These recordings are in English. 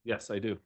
Yes, I do.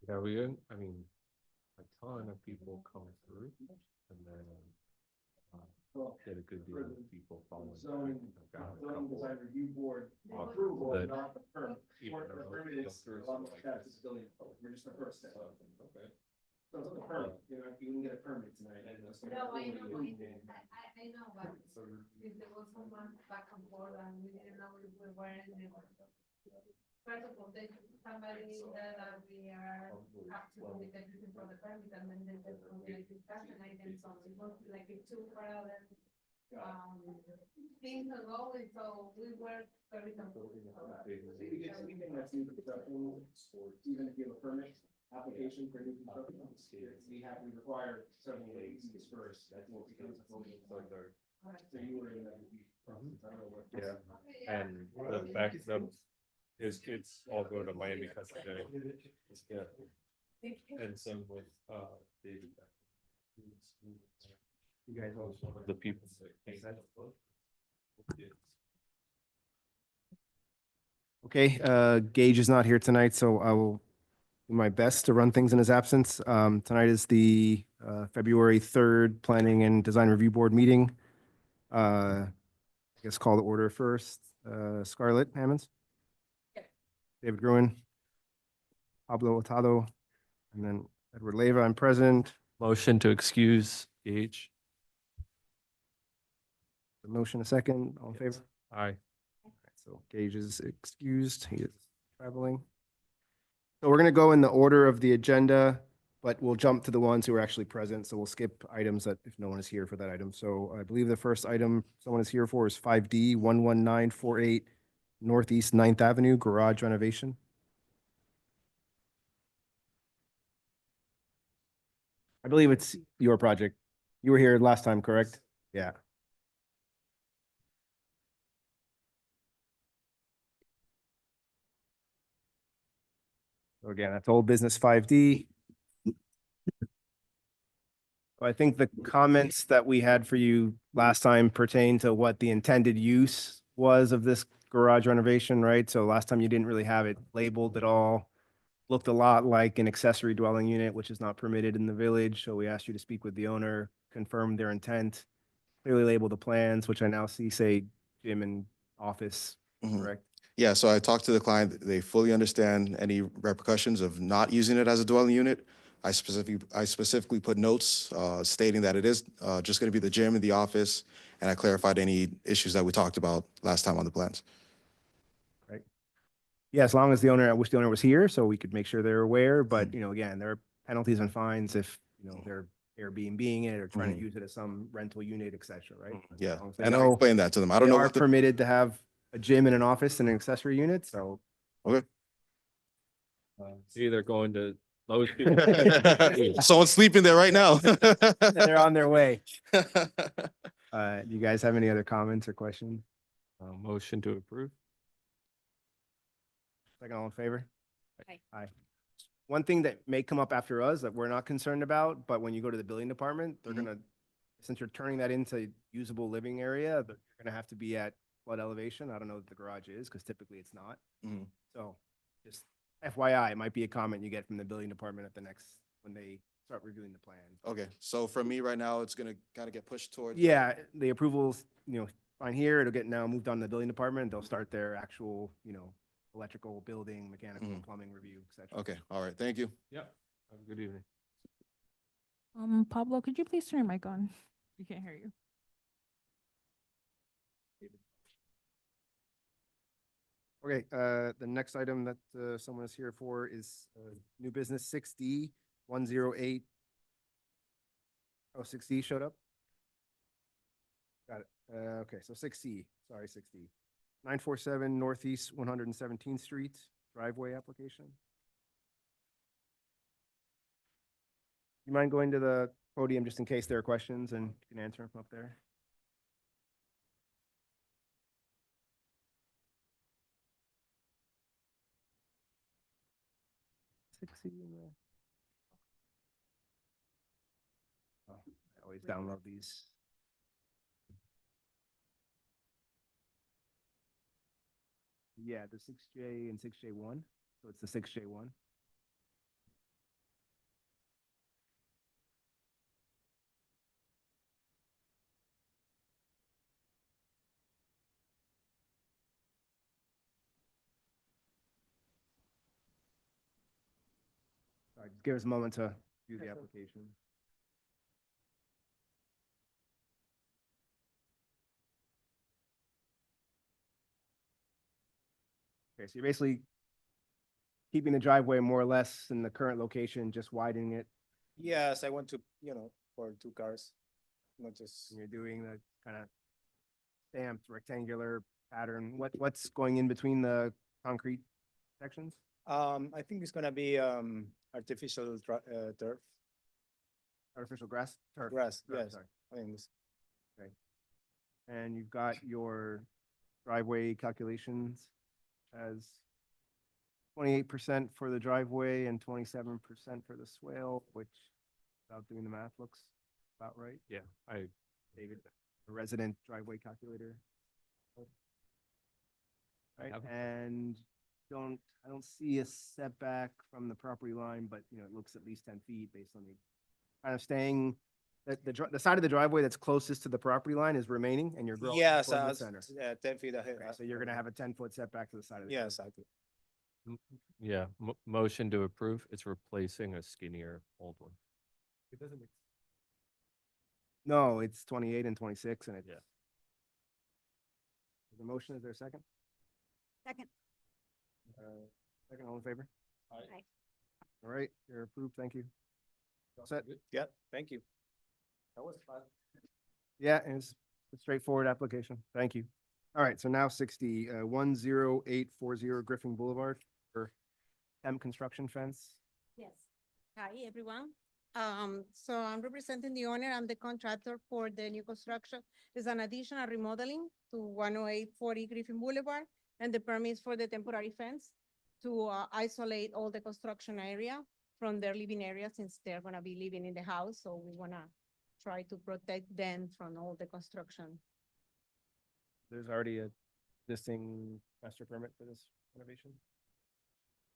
Yeah, I mean, a ton of people come through and then get a good deal of people following. I've got a couple Design review board of approval, that not the permit. even The though permit go is through a lot more like steps, this. it's building code. We're just the first step. Okay. So it's like a permit, you know, you can get a permit tonight. And it's gonna- No, I know, I know, but if there was someone back and forth and we didn't know if we were in the. First of all, there's somebody that we are up to with everything for the permit and then there's like discussion items, so it was like a two parallel. Things are going, so we were very confused. Anything that's new construction, even if you have a permit application for new construction, we require several agencies first, that's what becomes a motion. So you were in that. I don't know what. Yeah, Okay, yeah. and the back, his kids all go to Miami Country Day. Yeah. And same with, David. You guys also. The people. Okay, Gage is not here tonight, so I will do my best to run things in his absence. Tonight is the February 3rd Planning and Design Review Board meeting. I guess call the order first. Scarlett Hammonds? Yes. David Gruen? Pablo Otado? And then Edward Leyva, I'm present. Motion to excuse Gage. The motion a second, all in favor? Aye. So Gage is excused, he is traveling. So we're gonna go in the order of the agenda, but we'll jump to the ones who are actually present, so we'll skip items that if no one is here for that item. So I believe the first item someone is here for is 5D 11948 Northeast 9th Avenue Garage Renovation. I believe it's your project. You were here last time, correct? Yeah. So again, that's old business 5D. I think the comments that we had for you last time pertain to what the intended use was of this garage renovation, right? So last time you didn't really have it labeled at all. Looked a lot like an accessory dwelling unit, which is not permitted in the village. So we asked you to speak with the owner, confirm their intent, clearly label the plans, which I now see say gym and office, correct? Yeah, so I talked to the client. They fully understand any repercussions of not using it as a dwelling unit. I specifically put notes stating that it is just going to be the gym and the office, and I clarified any issues that we talked about last time on the plans. Yeah, as long as the owner, I wish the owner was here so we could make sure they're aware, but you know, again, there are penalties and fines if, you know, they're Airbnb-ing it or trying to use it as some rental unit, et cetera, right? Yeah, As long as they and I know explained that to them. I don't they know are what the, permitted to have a gym and an office and an accessory unit, so. okay. Either going to Lowe's. Someone's sleeping there right now. They're on their way. Do you guys have any other comments or questions? Motion to approve. Second, all in favor? Aye. Aye. One thing that may come up after us that we're not concerned about, but when you go to the building department, they're Mhm. gonna, since you're turning that into usable living area, you're gonna have to be at flood elevation. I don't know what the garage is, because typically it's not. Mhm. So just FYI, it might be a comment you get from the building department at the next, when they start reviewing the plan. Okay, so for me right now, it's gonna kind of get pushed towards. Yeah, the approvals, fine here, it'll get now moved on to the building department, they'll start their actual, electrical, building, mechanical, Mhm. plumbing review, et cetera. Okay, all right, thank you. Yep. Have a good evening. Pablo, could you please turn your mic on? We can't hear you. Okay, the next item that, someone is here for is, new business 6D, 108. Oh, 6D showed up? Got it. Okay, so 6C, sorry, 6D. 947 Northeast 117th Street, driveway application. You mind going to the podium just in case there are questions and you can answer them up there? Oh, I always download these. Yeah, the 6J and 6J1, so it's the 6J1. All right, just give us a moment to do the application. Okay, so you're basically keeping the driveway more or less in the current location, just widening it, Yes, I want to, for two cars, not just, and you're doing the kind of stamped rectangular pattern. What's going in between the concrete sections? I think it's gonna be, artificial turf, Artificial grass? Turf, grass, turf, yes. sorry. I think it's, And you've got your driveway calculations as 28% for the driveway and 27% for the swale, which, without doing the math, looks about right. Yeah, David, the resident driveway calculator. Right, have it. and I don't see a setback from the property line, but, it looks at least 10 feet based on the kind of staying, the side of the driveway that's closest to the property line is remaining, and you're growing yes, towards the center. 10 feet ahead. Okay, so you're gonna have a 10-foot setback to the side of the. Yeah, curb. exactly. yeah, motion to approve. It's replacing a skinnier old one. It doesn't. No, it's 28 and 26, and it's. Yeah. The motion, is there a second? Second. Second, all in favor? Aye. All right, you're approved, thank you. All set? Yeah, thank you. That was fun. Yeah, it's a straightforward application, thank you. All right, so now 60, 10840 Griffin Boulevard for temp construction fence. Yes. Hi, everyone. So I'm representing the owner. I'm the contractor for the new construction. There's an additional remodeling to 10840 Griffin Boulevard, and the permits for the temporary fence to isolate all the construction area from their living area, since they're gonna be living in the house. So we wanna try to protect them from all the construction. There's already a existing master permit for this renovation?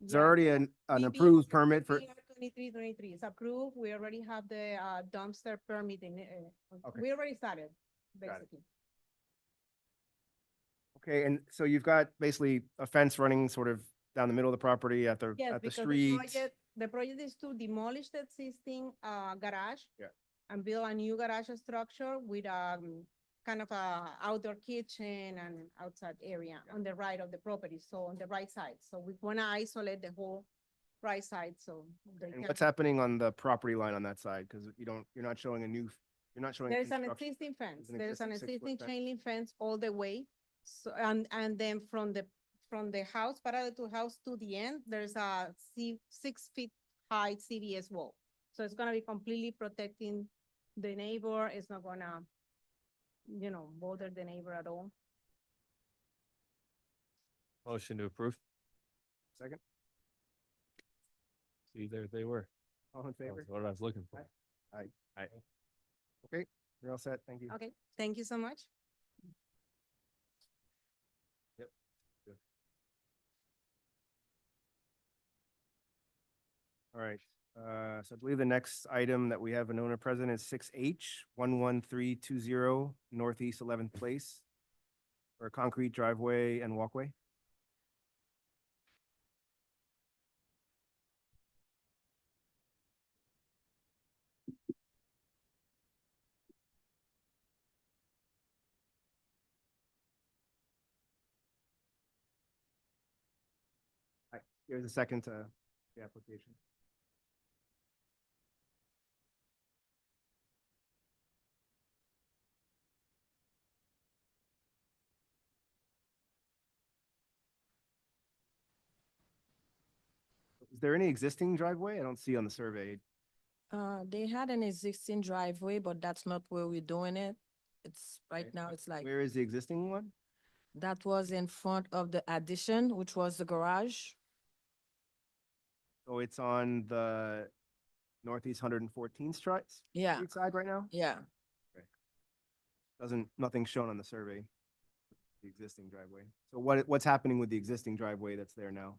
Is Yeah. there already an approved permit for? 2323 is approved. We already have the dumpster permit in, Okay. we already started, Got it. basically. Okay, and so you've got basically a fence running sort of down the middle of the property at the, Yes, at the because street. the project is to demolish the existing garage. Yeah. And build a new garage structure with kind of a outdoor kitchen and outside area on the right of the property, so on the right side. So we wanna isolate the whole right side, so. they And can- what's happening on the property line on that side? Because you're not showing you're not showing. There's an construction. existing fence. an There's an existing existing 6-foot fence. chain link fence all the way. So, and then from the house, parallel to house to the end, there's a 6 feet high CBS wall. So it's gonna be completely protecting the neighbor. It's not gonna, bother the neighbor at all. Motion to approve. Second, See, there they were. all in That favor? was what I was looking for. Okay, you're all set, thank you. Okay, thank you so much. All right, so I believe the next item that we have an owner present is 6H 11320 Northeast 11th Place for a concrete driveway and walkway. Hi, here's a second to the application. Is there any existing driveway? I don't see on the survey. They had an existing driveway, but that's not where we're doing it. It's right Okay. now, it's like, Where is the existing one? that was in front of the addition, which was the garage. So it's on the Northeast 114th Street Yeah, side right now? yeah. Nothing's shown on the survey, the existing driveway. So what's happening with the existing driveway that's there now?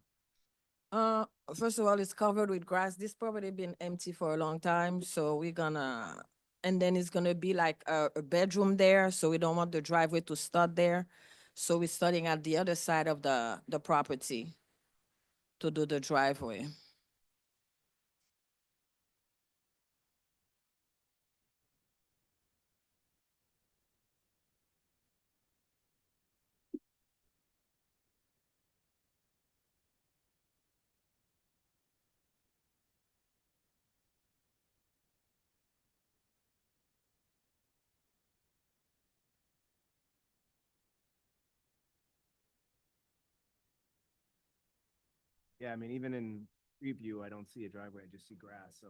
First of all, it's covered with grass. This property been empty for a long time, so we're gonna, and then it's gonna be like a bedroom there, so we don't want the driveway to start there. So we're starting at the other side of the property to do the driveway. Yeah, I mean, even in street view, I don't see a driveway, I just see grass, so.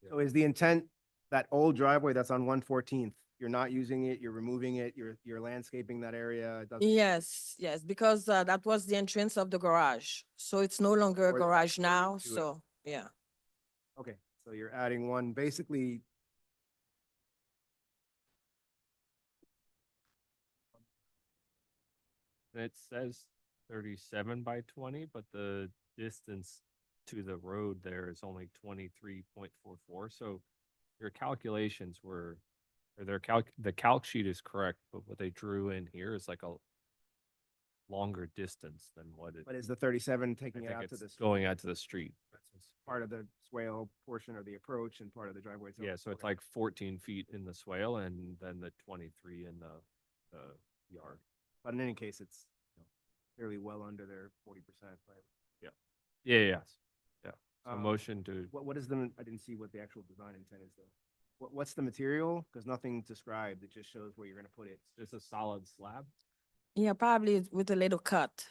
Yeah. So is the intent, that old driveway that's on 114th, you're not using it, you're removing it, you're landscaping that area? It doesn't- Yes, yes, because that was the entrance of the garage. So it's no longer a Or- garage or now, into it. so, yeah. Okay, so you're adding one, basically. It says 37 by 20, but the distance to the road there is only 23.44. So your calculations were, or the calc sheet is correct, but what they drew in here is like a longer distance than what it. But is the 37 I taking it think out to it's this going out to the street. part of the swale portion or the approach and part of the driveway? itself? Yeah, so it's Okay. like 14 feet in the swale and then the 23 in the yard. But in any case, it's fairly well under their 40%, right? Yeah, yes. Yeah. So Um, motion to, What is the, I didn't see what the actual design intent is though. What's the material? Because nothing's described. It just shows where you're gonna put it. it's a solid slab. Yeah, probably with a little cut.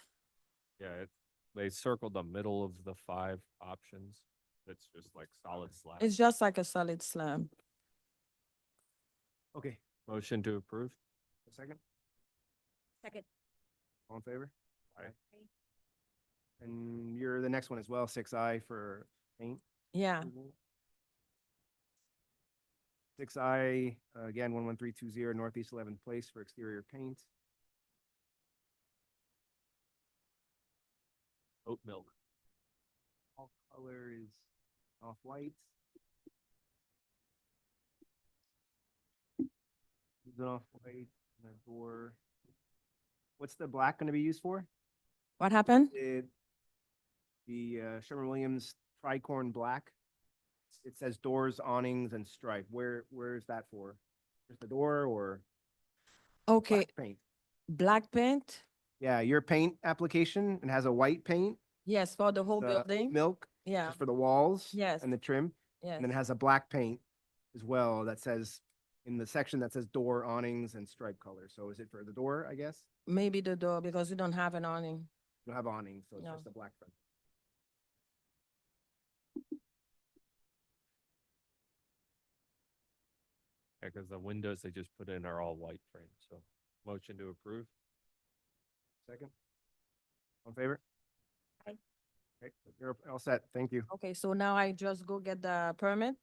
Yeah, they circled the middle of the 5 options. It's just like solid slab. It's just like a solid slab. Okay, Motion to approve? a second? Second. All in favor? Aye. And you're the next one as well, 6I for paint. Yeah, 6I, again, 11320 Northeast 11th Place for exterior paint. Oat milk. All color is off-white. Is it off-white, the door. What's the black gonna be used for? what happened? The Sherwin-Williams tricorn black. It says doors, awnings, and stripe. Where is that for? Just the door or? Okay, black Paint. black paint? Yeah, your paint application, it has a white paint. Yes, for the whole the building? Milk, Yeah, just for the walls. Yes. And the trim. yes. And then it has a black paint as well that says, in the section that says door, awnings, and stripe color. So is it for the door, I guess? Maybe the door, because we don't have an awning. You don't have awnings, so it's No. just a black front. Yeah, because the windows they just put in are all white frame. So motion to approve? Second? All in favor? Aye. Okay, you're all set. Thank you. Okay, so now I just go get the permit?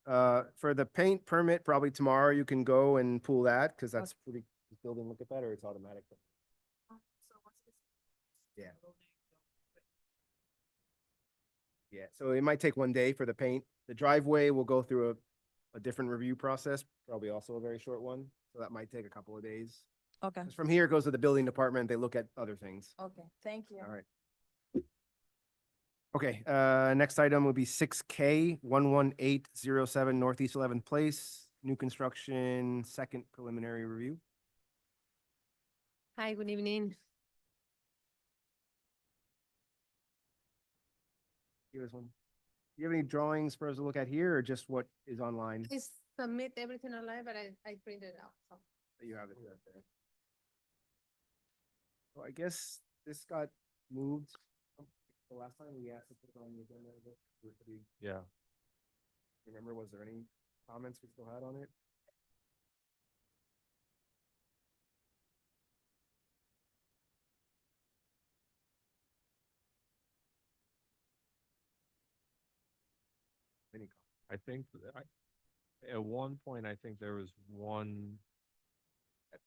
For the paint permit, probably tomorrow you can go and pull that, because that's pretty, this building look at that, or it's automatic. Yeah. Yeah, so it might take one day for the paint. The driveway will go through a different review process, probably also a very short one. So that might take a couple of days. Okay, 'Cause from here, it goes to the building department. They look at other things. okay, thank you. All right. Okay, next item would be 6K 11807 Northeast 11th Place, new construction, second preliminary review. Hi, good evening. Give us one. Do you have any drawings for us to look at here or just what is online? I submit everything online, but I print it out, so. You have it. Well, I guess this got moved. The last time we asked to put it on the agenda, Yeah. remember, was there any comments we still had on it? Any I think at one point, I think there was one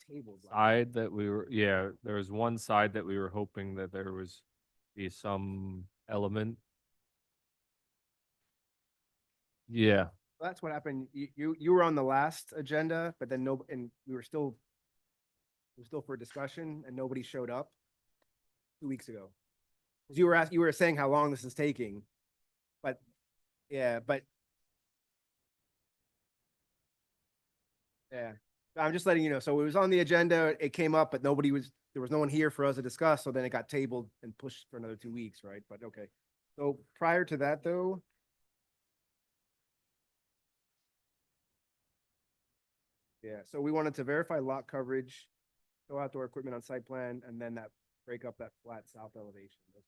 table? side that we were, yeah, there was one side that we were hoping that there was be some element. Yeah, That's what happened. You were on the last agenda, but then no, and we were still, it was still for discussion and nobody showed up 2 weeks ago. 'Cause you were saying how long this is taking, but, yeah, but. Yeah, I'm just letting you know. So it was on the agenda, it came up, but there was no one here for us to discuss, so then it got tabled and pushed for another 2 weeks, right? But okay. So prior to that, though. Yeah, so we wanted to verify lot coverage, show outdoor equipment on site plan, and then that break up that flat south elevation. Those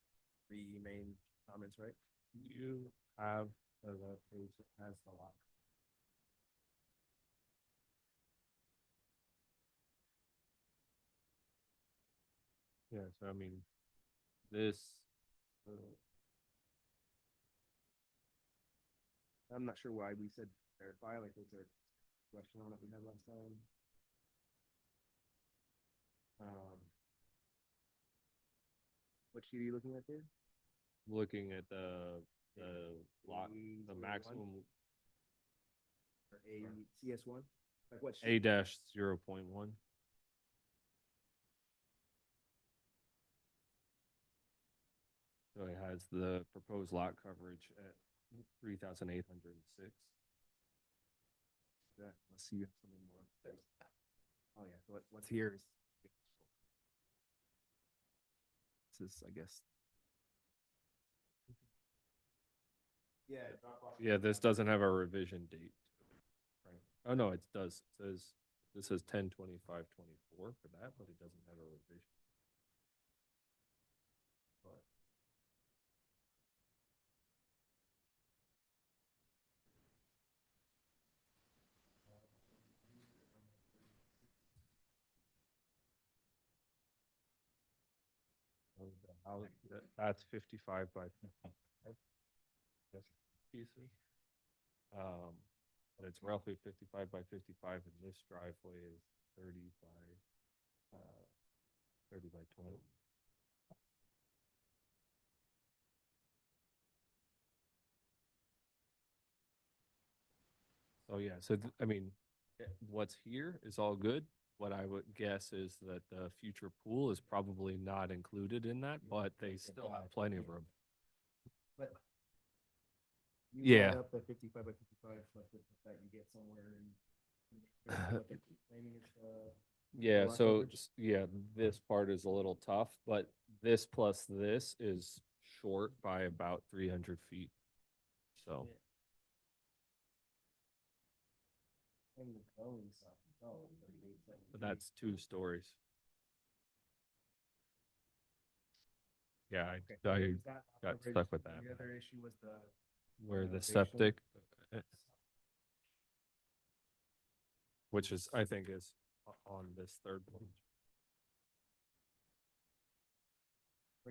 three main comments, right? you have the page that has the lot. Yeah, so I mean, this, I'm not sure why we said verify, like was there a question on it we had last time? What sheet are you looking at there? looking at the lot, the A01? maximum Or A CS1? Like what? A sheet? dash 0.1. So it has the proposed lot coverage at 3,806. Yeah, let's see if something more. Oh, yeah, so what's here is. This is, I guess. Yeah. Yeah, this doesn't have a revision date. Right. Oh, no, it does. It says, this says 10/25/24 for that, but it doesn't have a revision. But the house, that's 55 by 55. Yes, pieces. But it's roughly 55 by 55, and this driveway is 30 by 20. So yeah, so I mean, what's here is all good. What I would guess is that the future pool is probably not included in that, but they still have plenty of room. But. Yeah. Up the 55 by 55, plus that you get somewhere in. Claiming it's, Yeah, lot so coverage? yeah, this part is a little tough, but this plus this is short by about 300 feet. So but that's 2 stories. Yeah, I got stuck with that. The other issue was the. Where the elevation. septic, which is, I think is on this third page.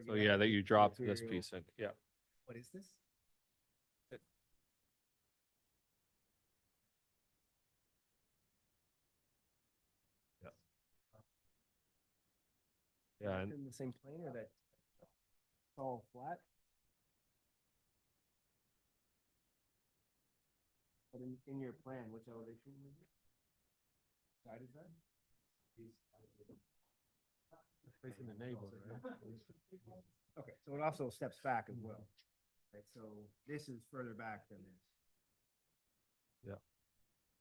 So yeah, that you dropped this Material. piece in, yeah. What is this? Yeah, and In the same plane or that? all flat. But in your plan, which elevation is it? Side is that? Facing the neighbor, right? Okay, so it also steps back as well. Right, so this is further back than this.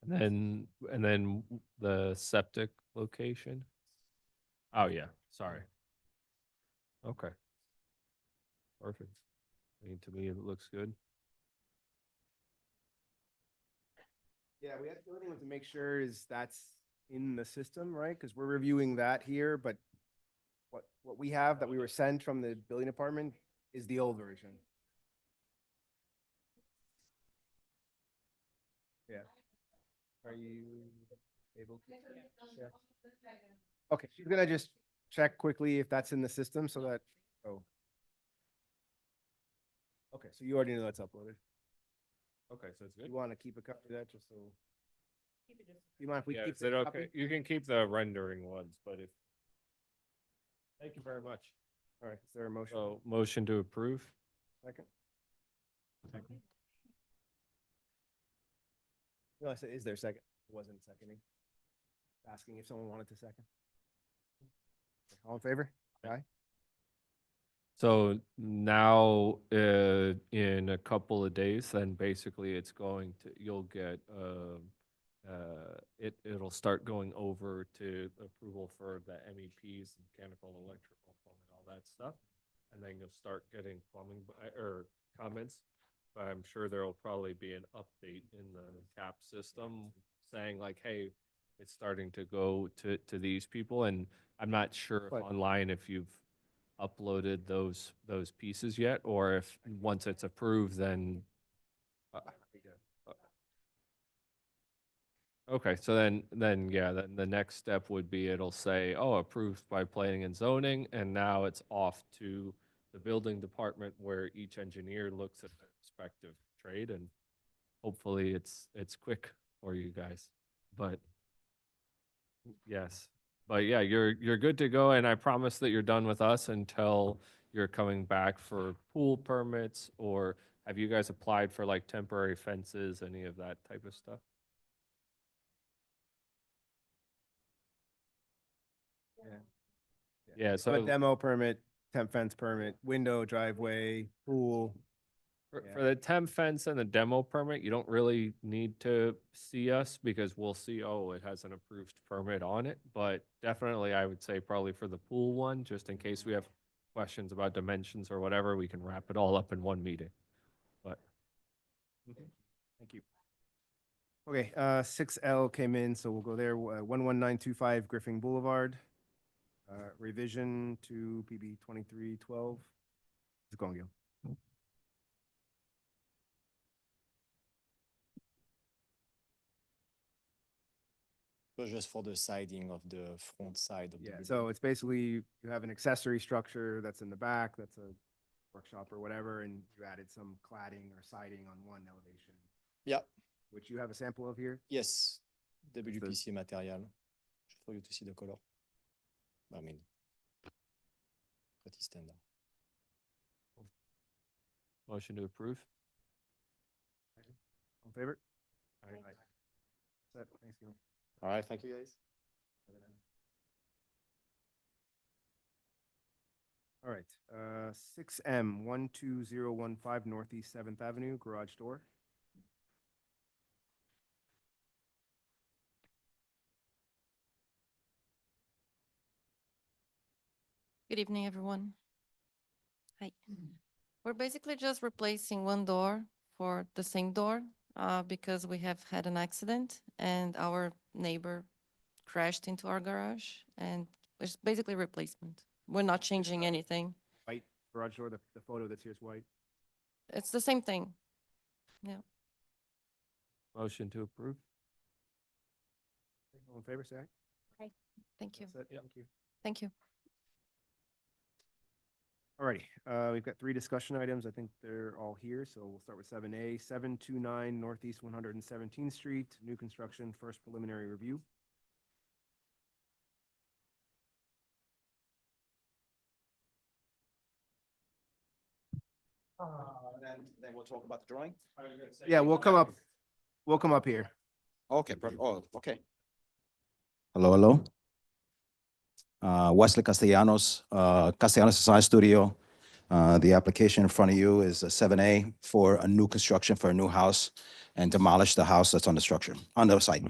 And then the septic location? Oh, yeah, sorry. Okay. Perfect. I mean, to me, it looks good. Yeah, we have, the only thing we have to make sure is that's in the system, right? Because we're reviewing that here, but what we have that we were sent from the building department is the old version. Yeah. Are you able to? Yeah. Okay, she's gonna just check quickly if that's in the system so that, oh. Okay, so you already know that's uploaded. Okay, so it's good. You want to keep a copy of that just so? You mind if we Yeah, keep is it the okay? copy? You can keep the rendering ones, but if. Thank you very much. All right, is there a motion? So motion to approve? Second? No, I said, is there a second? It wasn't seconding. Asking if someone wanted to second. All in favor? Aye. So now, in a couple of days, then basically it's going to, you'll get, it'll start going over to approval for the MEPs, mechanical, electrical, plumbing, all that stuff. And then you'll start getting plumbing, or comments. But I'm sure there'll probably be an update in the CAP system saying like, hey, it's starting to go to these people. And I'm not sure if But- online if you've uploaded those pieces yet, or if once it's approved, then. Okay, so then, yeah, then the next step would be it'll say, oh, approved by planning and zoning, and now it's off to the building department where each engineer looks at the respective trade, and hopefully it's quick for you guys, but yes. But yeah, you're good to go, and I promise that you're done with us until you're coming back for pool permits, or have you guys applied for like temporary fences, any of that type of stuff? Yeah, So a so demo permit, temp fence permit, window, driveway, pool. Yeah. for the temp fence and the demo permit, you don't really need to see us because we'll see, oh, it has an approved permit on it. But definitely, I would say probably for the pool one, just in case we have questions about dimensions or whatever, we can wrap it all up in one meeting. But Thank you. Okay, 6L came in, so we'll go there, 11925 Griffin Boulevard. Revision to PB 2312. It's going, Gil. So just for the siding of the front side of the Yeah, building. so it's basically, you have an accessory structure that's in the back, that's a workshop or whatever, and you added some cladding or siding on one elevation, Yeah, which you have a sample of here. yes, WPC material, just for you to see the color. I mean, pretty standard. motion to approve? All in favor? Aye. Set, thanks, Gil. All right, thank you guys. All right, 6M 12015 Northeast 7th Avenue, garage door. Good evening, everyone. Hi. We're basically just replacing one door for the same door because we have had an accident and our neighbor crashed into our garage, and it's basically replacement. We're not changing anything. White garage door, the photo that's here is white. It's the same thing. Motion to approve? All in favor, say aye. Thank you. That's it, thank you. Thank you. Alrighty, we've got 3 discussion items. I think they're all here, so we'll start with 7A, 729 Northeast 117th Street, new construction, first preliminary review. Then we'll talk about the drawing. Yeah, we'll come up here. Okay, okay. Hello, hello. Wesley Castellanos, Castellanos Design Studio. The application in front of you is a 7A for a new construction for a new house and demolish the house that's on the structure, on the site.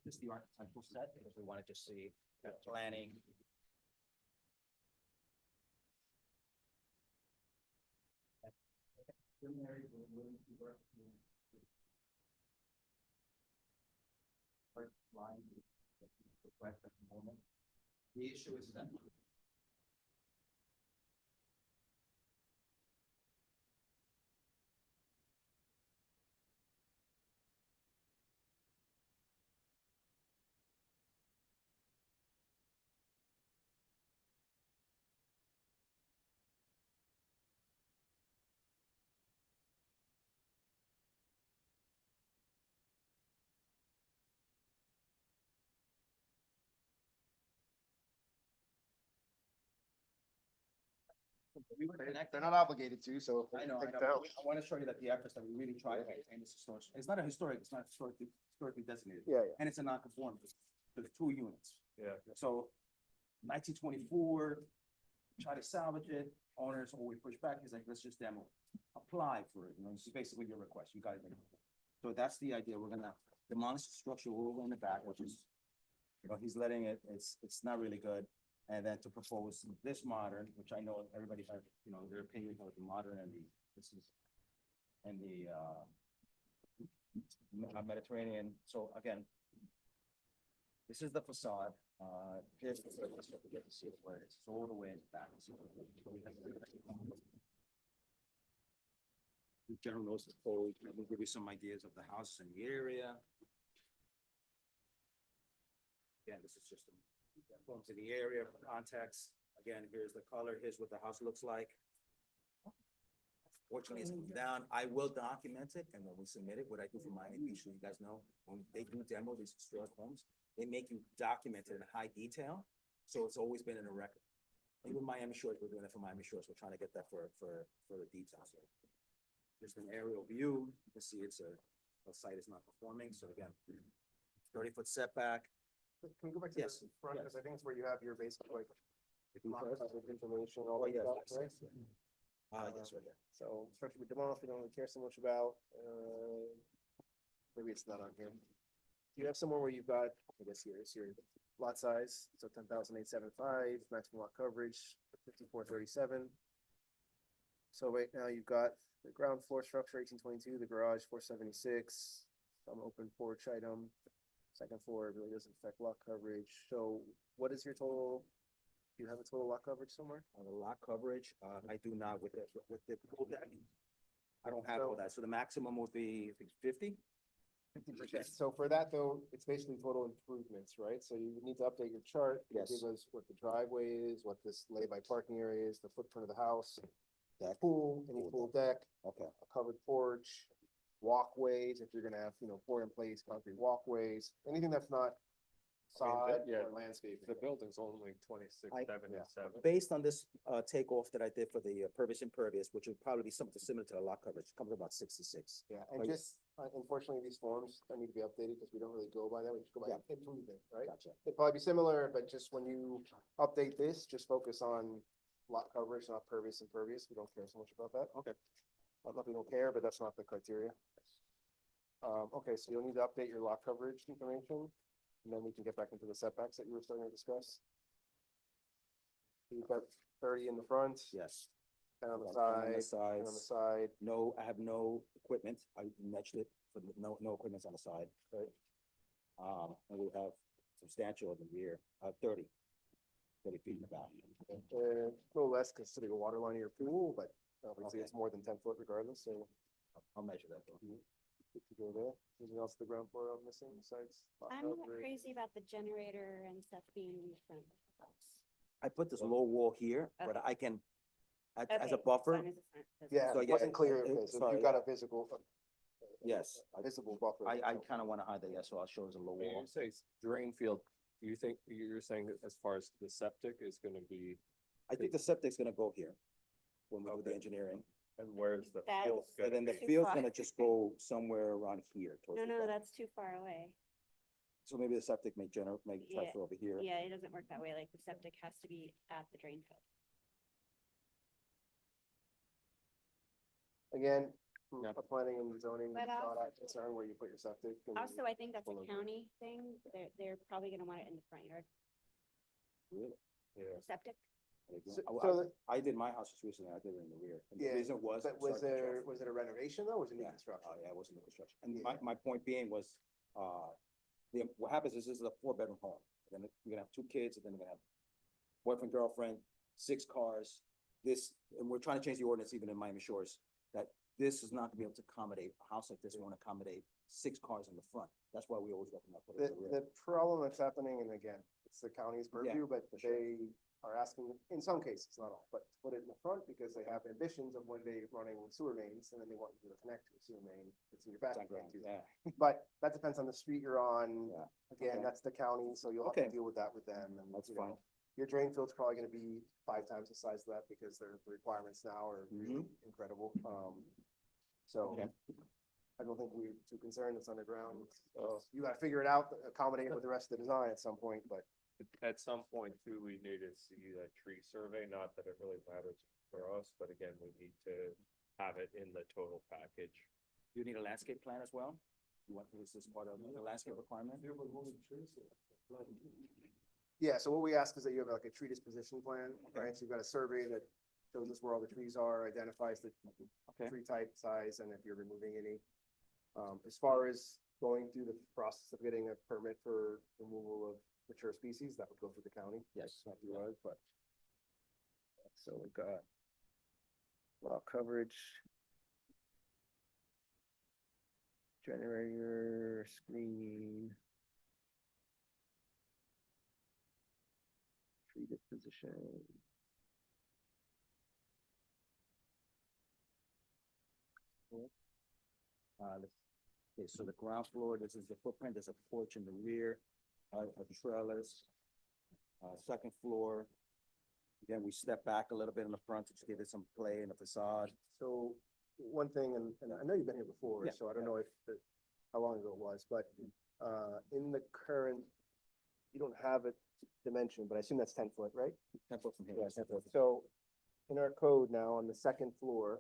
Just the architectural set, because we want to just see that planning. The issue is that They're not obligated to, so. I know. I want to show you that the efforts that we really try to maintain this historic, it's not historically designated. Yeah, yeah. And it's a non-conforming, there's 2 units. Yeah. So 1924, try to salvage it, owners always push back, he's like, let's just demo, apply for it, this is basically your request, you got it. So that's the idea, we're gonna demolish the structure over in the back, which is, he's letting it, it's not really good. And then to propose this modern, which I know everybody has, their opinion of the modern and the Mediterranean. So again, this is the facade. Here's the surface, so we get to see it where it is. It's all the way in the back. The general knows the code. We'll give you some ideas of the houses in the area. Again, this is just forms of the area for context. Again, here's the color, here's what the house looks like. Fortunately, it's down. I will document it, and when we submit it, what I do for Miami Beach, so you guys know, when they do demo these historic homes, they make you document it in high detail, so it's always been in a record. Even Miami Shores, we're doing it for Miami Shores. We're trying to get that for the details. Just an aerial view. You can see it's a site is not performing. So again, 30-foot setback. Can we go back to Yes, the front, yes. because I think it's where you have your basic, like, lot Details. coverage information, all Oh, that yeah. stuff, right? Yes, right there. So structure we demolished, we don't really care so much about, maybe it's not on here. Do you have somewhere where you've got, I guess here is your lot size, so 10,875, maximum lot coverage, 5437. So right now you've got the ground floor structure, 1822, the garage, 476, some open porch item. Second floor really doesn't affect lot coverage. So what is your total? Do you have a total lot coverage somewhere? On the lot coverage, I do not with the pool deck. I don't have all that. So the maximum would be, I think, 50. 50%. So for that though, it's basically total improvements, right? So you would need to update your chart. Yes. Give us what the driveway is, what this lay-by parking area is, the footprint of the house, Deck. pool, any pool deck, Okay. a covered porch, walkways, if you're gonna have, pour in place concrete walkways, anything that's not sod or landscaping. The building's only 26, I- 7 and 7. Based on this takeoff that I did for the pervious impervious, which would probably be something similar to the lot coverage, comes to about 66. Yeah, and Right. just, unfortunately, these forms need to be updated because we don't really go by that, we just go by Yeah. improvement, right? Gotcha. It'd probably be similar, but just when you update this, just focus on lot coverage, not pervious and impervious. We don't care so much about that. Okay. Not that we don't care, but that's not the criteria. Okay, so you'll need to update your lot coverage information, and then we can get back into the setbacks that you were starting to discuss. You've got 30 in the front, Yes. 10 on the On side, the 10 on the sides. side. No, I have no equipment. I matched it, but no equipment on the side. Right. And we have substantial in the rear, 30 feet in the back. A little less considering a water line of your pool, but obviously Okay. it's more than 10 foot regardless, so I'll measure that though. good to go there. Anything else the ground floor I'm missing besides? lot I'm not coverage? crazy about the generator and stuff being in the front of the house. I put this low wall here, but I can as a buffer. Yeah, So, it yeah, wasn't clear, okay, so sorry, you got a visible, Yes, a visible buffer. I kind of want to hide that, yeah, so I'll show as a low When wall. you say drain field, do you think, you're saying that as far as the septic is gonna be, I think the septic's gonna go here when we do the Okay. engineering. and where's the That- field And then gonna the be? field's far. gonna just go somewhere around here. towards No, the no, back. that's too far away. So maybe the septic may make Yeah, transfer over here. Yeah, it doesn't work that way. Like the septic has to be at the drain field. Again, Yeah. a planning and zoning, But not a concern where you put your septic. and- Also, I think that's full a of- county thing. They're probably gonna want it in the front yard, Really? Yeah. the septic. I did my house just recently, I did it in the rear. And the Yeah, reason was. But I'm was sorry to cut you there, off. was it a renovation though, or was it new Yeah. construction? Oh, yeah, it wasn't the construction. And Yeah. my point being was, what happens is this is a 4-bedroom home. Then you're gonna have 2 kids, and then you're gonna have boyfriend, girlfriend, 6 cars. This, and we're trying to change the ordinance even in Miami Shores, that this is not gonna be able to accommodate, a house like this won't accommodate 6 cars in the front. That's why we always recommend put it in the The rear. problem that's happening, and again, it's the county's purview, but for sure. they are asking, in some cases, not all, but to put it in the front because they have ambitions of one day running sewer mains, and then they want you to connect to a sewer main that's in your It's back. on ground, yeah. But that depends on the street you're on. Yeah. Again, Okay. that's the county, so you'll have to Okay. deal with that with them, and That's you know, fine. your drain field's probably gonna be 5 times the size of that because the requirements now are really incredible. So Okay. I don't think we're too concerned, it's underground. You gotta figure it out, accommodate it with the rest of the design at some point, but At some point too, we need to see that tree survey, not that it really matters for us, but again, we need to have it in the total package. You need a landscape plan as well? You want this as part of the landscape requirement? yeah, so what we ask is that you have like a tree disposition plan, right? So you've got a survey that shows us where all the trees are, identifies the Okay. tree type, size, and if you're removing any. As far as going through the process of getting a permit for removal of mature species, that would go through the county. Yes. Not through us, but. So we've got lot coverage. Generator, screening. Tree disposition. Okay, so the ground floor, this is the footprint, there's a porch in the rear, a trellis. Second floor. Again, we step back a little bit in the front to give it some play in the facade. So one thing, and I know you've been here before, Yeah, so I don't know if, how long ago it was, but in the current, you don't have a dimension, but I assume that's 10 foot, right? 10 foot from here. Yeah, 10 foot. So in our code now, on the second floor,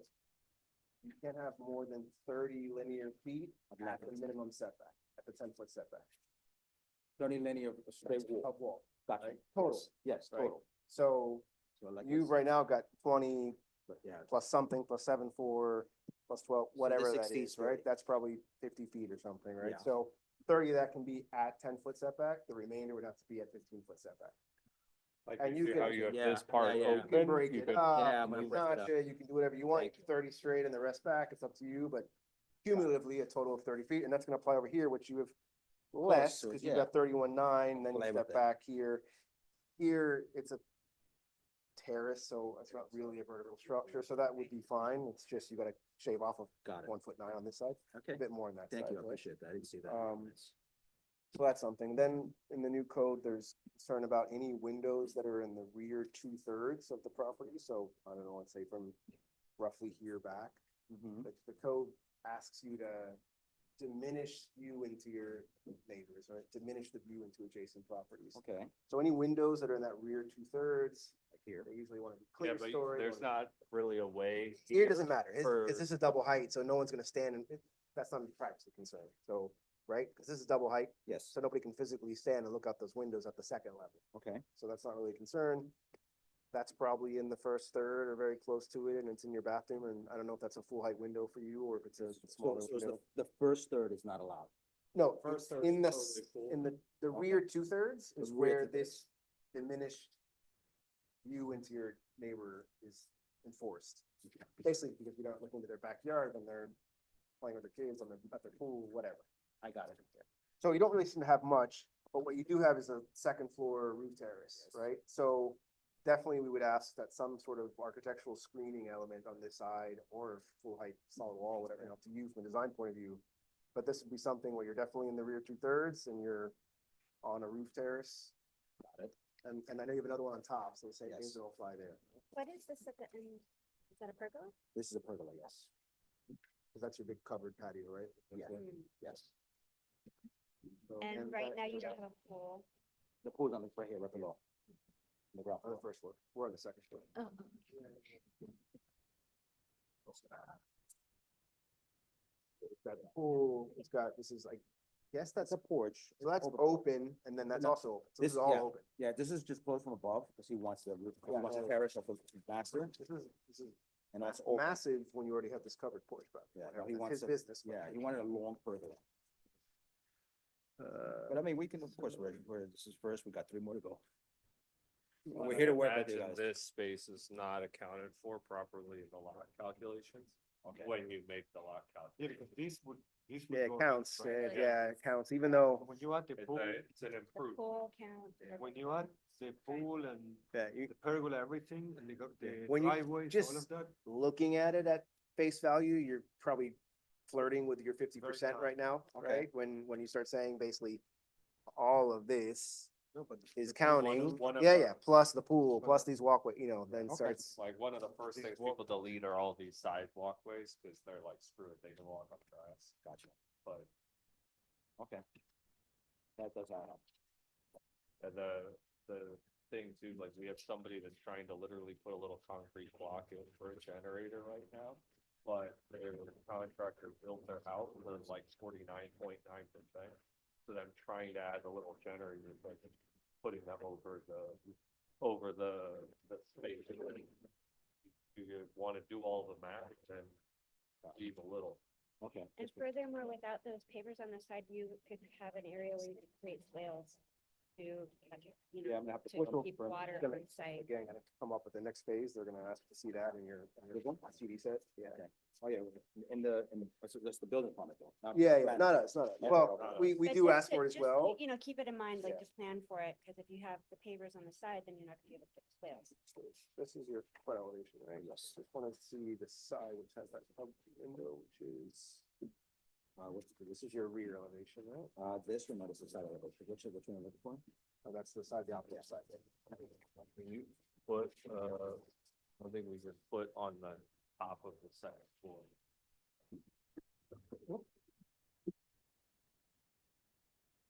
you can't have more than 30 linear feet at the minimum setback, at the 10-foot setback 30 linear straight wall. of wall. Gotcha. right? Total. Yes, Right. total. So So like you've this, right now got 20 but yeah, plus something, plus 7.4, plus 12, whatever that exceeds is, right? 30. That's probably 50 feet or something, right? Yeah. So 30 of that can be at 10-foot setback, the remainder would have to be at 15-foot setback. Like And you you see how can- you have Yeah, this part yeah, yeah. You can open, break you it could, up, Yeah, I'm you gonna can break it up. notch it, you can do whatever you want, Thank you. 30 straight and the rest back, it's up to you, but cumulatively a total of 30 feet, and that's gonna apply over here, which you have less, to it, because you've yeah. got 31.9, then you Play with step it. back here. Here, it's a terrace, so it's not really a vertical structure, so that would be fine, it's just you gotta shave off of Got it. 1.9 on this side, Okay, a bit more on that side. thank you, I right? appreciate that. I didn't see that. So that's something. Then in the new code, there's concern about any windows that are in the rear 2/3 of the property. So I don't know, let's say from roughly here back. Mhm. The code asks you to diminish view into your neighbors, right? Diminish the view into adjacent properties. Okay, So any windows that are in that rear 2/3, like here. they usually want to be yeah, clear but story. there's not really a way. Here doesn't matter. It's, for- this is double height, so no one's gonna stand and that's not a privacy concern. So, right? Because this is double height. Yes, So nobody can physically stand and look out those windows at the second level. okay, So that's not really a concern. That's probably in the first third or very close to it, and it's in your bathroom, and I don't know if that's a full height window for you, or if it's a so, smaller so it's window. the first third is not allowed. No, First third's in the, totally full. in the Okay. rear 2/3 The is rear where 2/3. this diminished view into your neighbor is enforced. Basically, because you're not looking into their backyard, and they're playing with their kids on their, at their pool, whatever. I got it. So you don't really seem to have much, but what you do have is a second floor roof terrace, right? So definitely we would ask that some sort of architectural screening element on this side or full height solid wall, whatever, you know, to use from a design point of view. But this would be something where you're definitely in the rear 2/3 and you're on a roof terrace. And I know you have another one on top, so the same things Yes. will apply there. What is this at the end? Is that a pergola? This is a pergola, yes. Because that's your big covered patio, right? Yeah. Mm. Yes. So- And right now you don't have a pool. The pool's on the, right here, right below. On the ground On the floor. first floor. We're on the second floor. Oh. It's got a pool, it's got, this is like, yes, That's that's, a porch. so that's Over- open, and then that's No, also, open. So this this- is all yeah. open. Yeah, this is just closed from above, because he wants the roof, he Yeah, wants the yeah. terrace of the master, This is and also open. massive when you already have this covered porch, but Yeah, whatever, he that's wants his a- business. Yeah, he wanted a long pergola. But I mean, we can, of course, this is first, we got 3 more to go. We're here to work with you Imagine guys. this space is not accounted for properly in the lot calculations, Okay. when you make the lot calculation. This Yeah, it go counts, right there. yeah, it counts, even though, When you add the It's pool, it's an The improvement. pool count. when you add the pool and yeah, you, the pergola, everything, and the When you driveways, all just- of that, looking at it at face value, you're probably flirting with your 50% right now, Okay. right? When you start saying basically all of this no, but. is the pool, counting, one of yeah, our- yeah, plus the pool, plus these walkway, you know, then Okay. starts, Like, one of the first These things people walk- delete are all these side walkways, because they're like, screw it, they can walk on grass, Gotcha. but Okay. That does add up. the thing too, like, we have somebody that's trying to literally put a little concrete block in for a generator right now. But their contractor built their house, and there's like 49.9%. So them trying to add a little generator, like putting them over the space. You want to do all the math, then leave a little. Okay. And furthermore, without those pavers on the side, you could have an area where you could create swales to, catch it, you Yeah, know, I'm gonna have to to push over keep for him. water Gonna- on site. again, gonna come up with the next phase, they're gonna ask to see that in your This one? CD set, yeah. Okay. Oh, yeah, that's the building permit though. not Yeah, yeah, plan. not us, not us. Okay, Well, okay. we But do just ask to- for it as just, well. You know, keep it in mind, like Yeah. just plan for it, because if you have the pavers on the side, then you're not gonna be able to put swales. This is your front elevation, right? Yes. Just wanna see the side, which has that pub window, which is, this is your rear elevation, right? This one, no, this is side elevation. Which one are you looking for? Oh, that's the side, the opposite side. Can you put, I think we could put on the top of the second floor.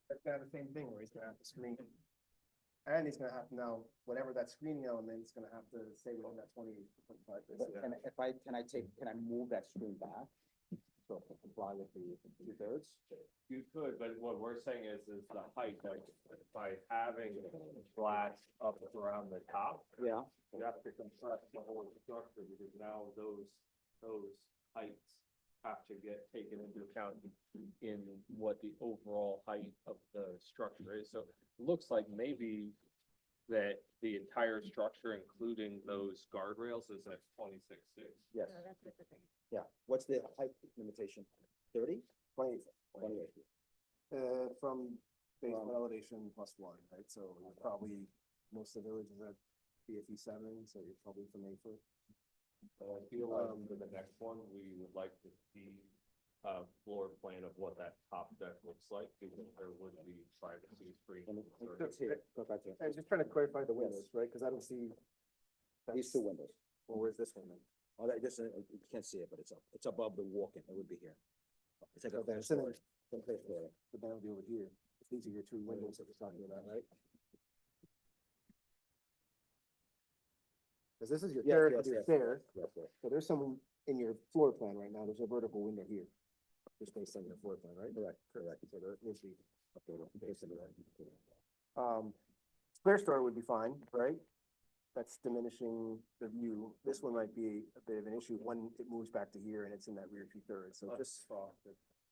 That's kind of the same thing where he's gonna have to screen. And he's gonna have to now, whatever that screening element is gonna have to stay within that 20-25. But can I move that screen back? So it can comply with the 2/3? You could, but what we're saying is the height, like, by having glass up around the top, Yeah. you have to compress the whole structure, because now those heights have to get taken into account in what the overall height of the structure is. So it looks like maybe that the entire structure, including those guardrails, is at 26.6. Yes, So that's what the thing. yeah. What's the height limitation? 30? 28. From basement elevation plus 1, right? So you're probably, most of the villages are BFE 7, so you're probably from A4. I feel like for the next one, we would like to see a floor plan of what that top deck looks like, because there would be privacy screen. Let's see it. Go back to I'm just trying to clarify the windows, right? Because I don't see. these 2 windows. Well, where's this one then? Oh, that, this, you can't see it, but it's above the walk-in. It would be here. It's like a Okay, first so story. First story. But that'll be over here. These are your 2 windows that we're talking about, right? Because this is your Yes, terrace yes, with your yes. stairs. Yes, yes. So there's some in your floor plan right now. There's a vertical window here. Just based on your floor plan, right? Correct, correct. So there needs to be. Based on that. Clear story would be fine, right? That's diminishing the view. This one might be a bit of an issue when it moves back to here and it's in that rear 2/3. So just.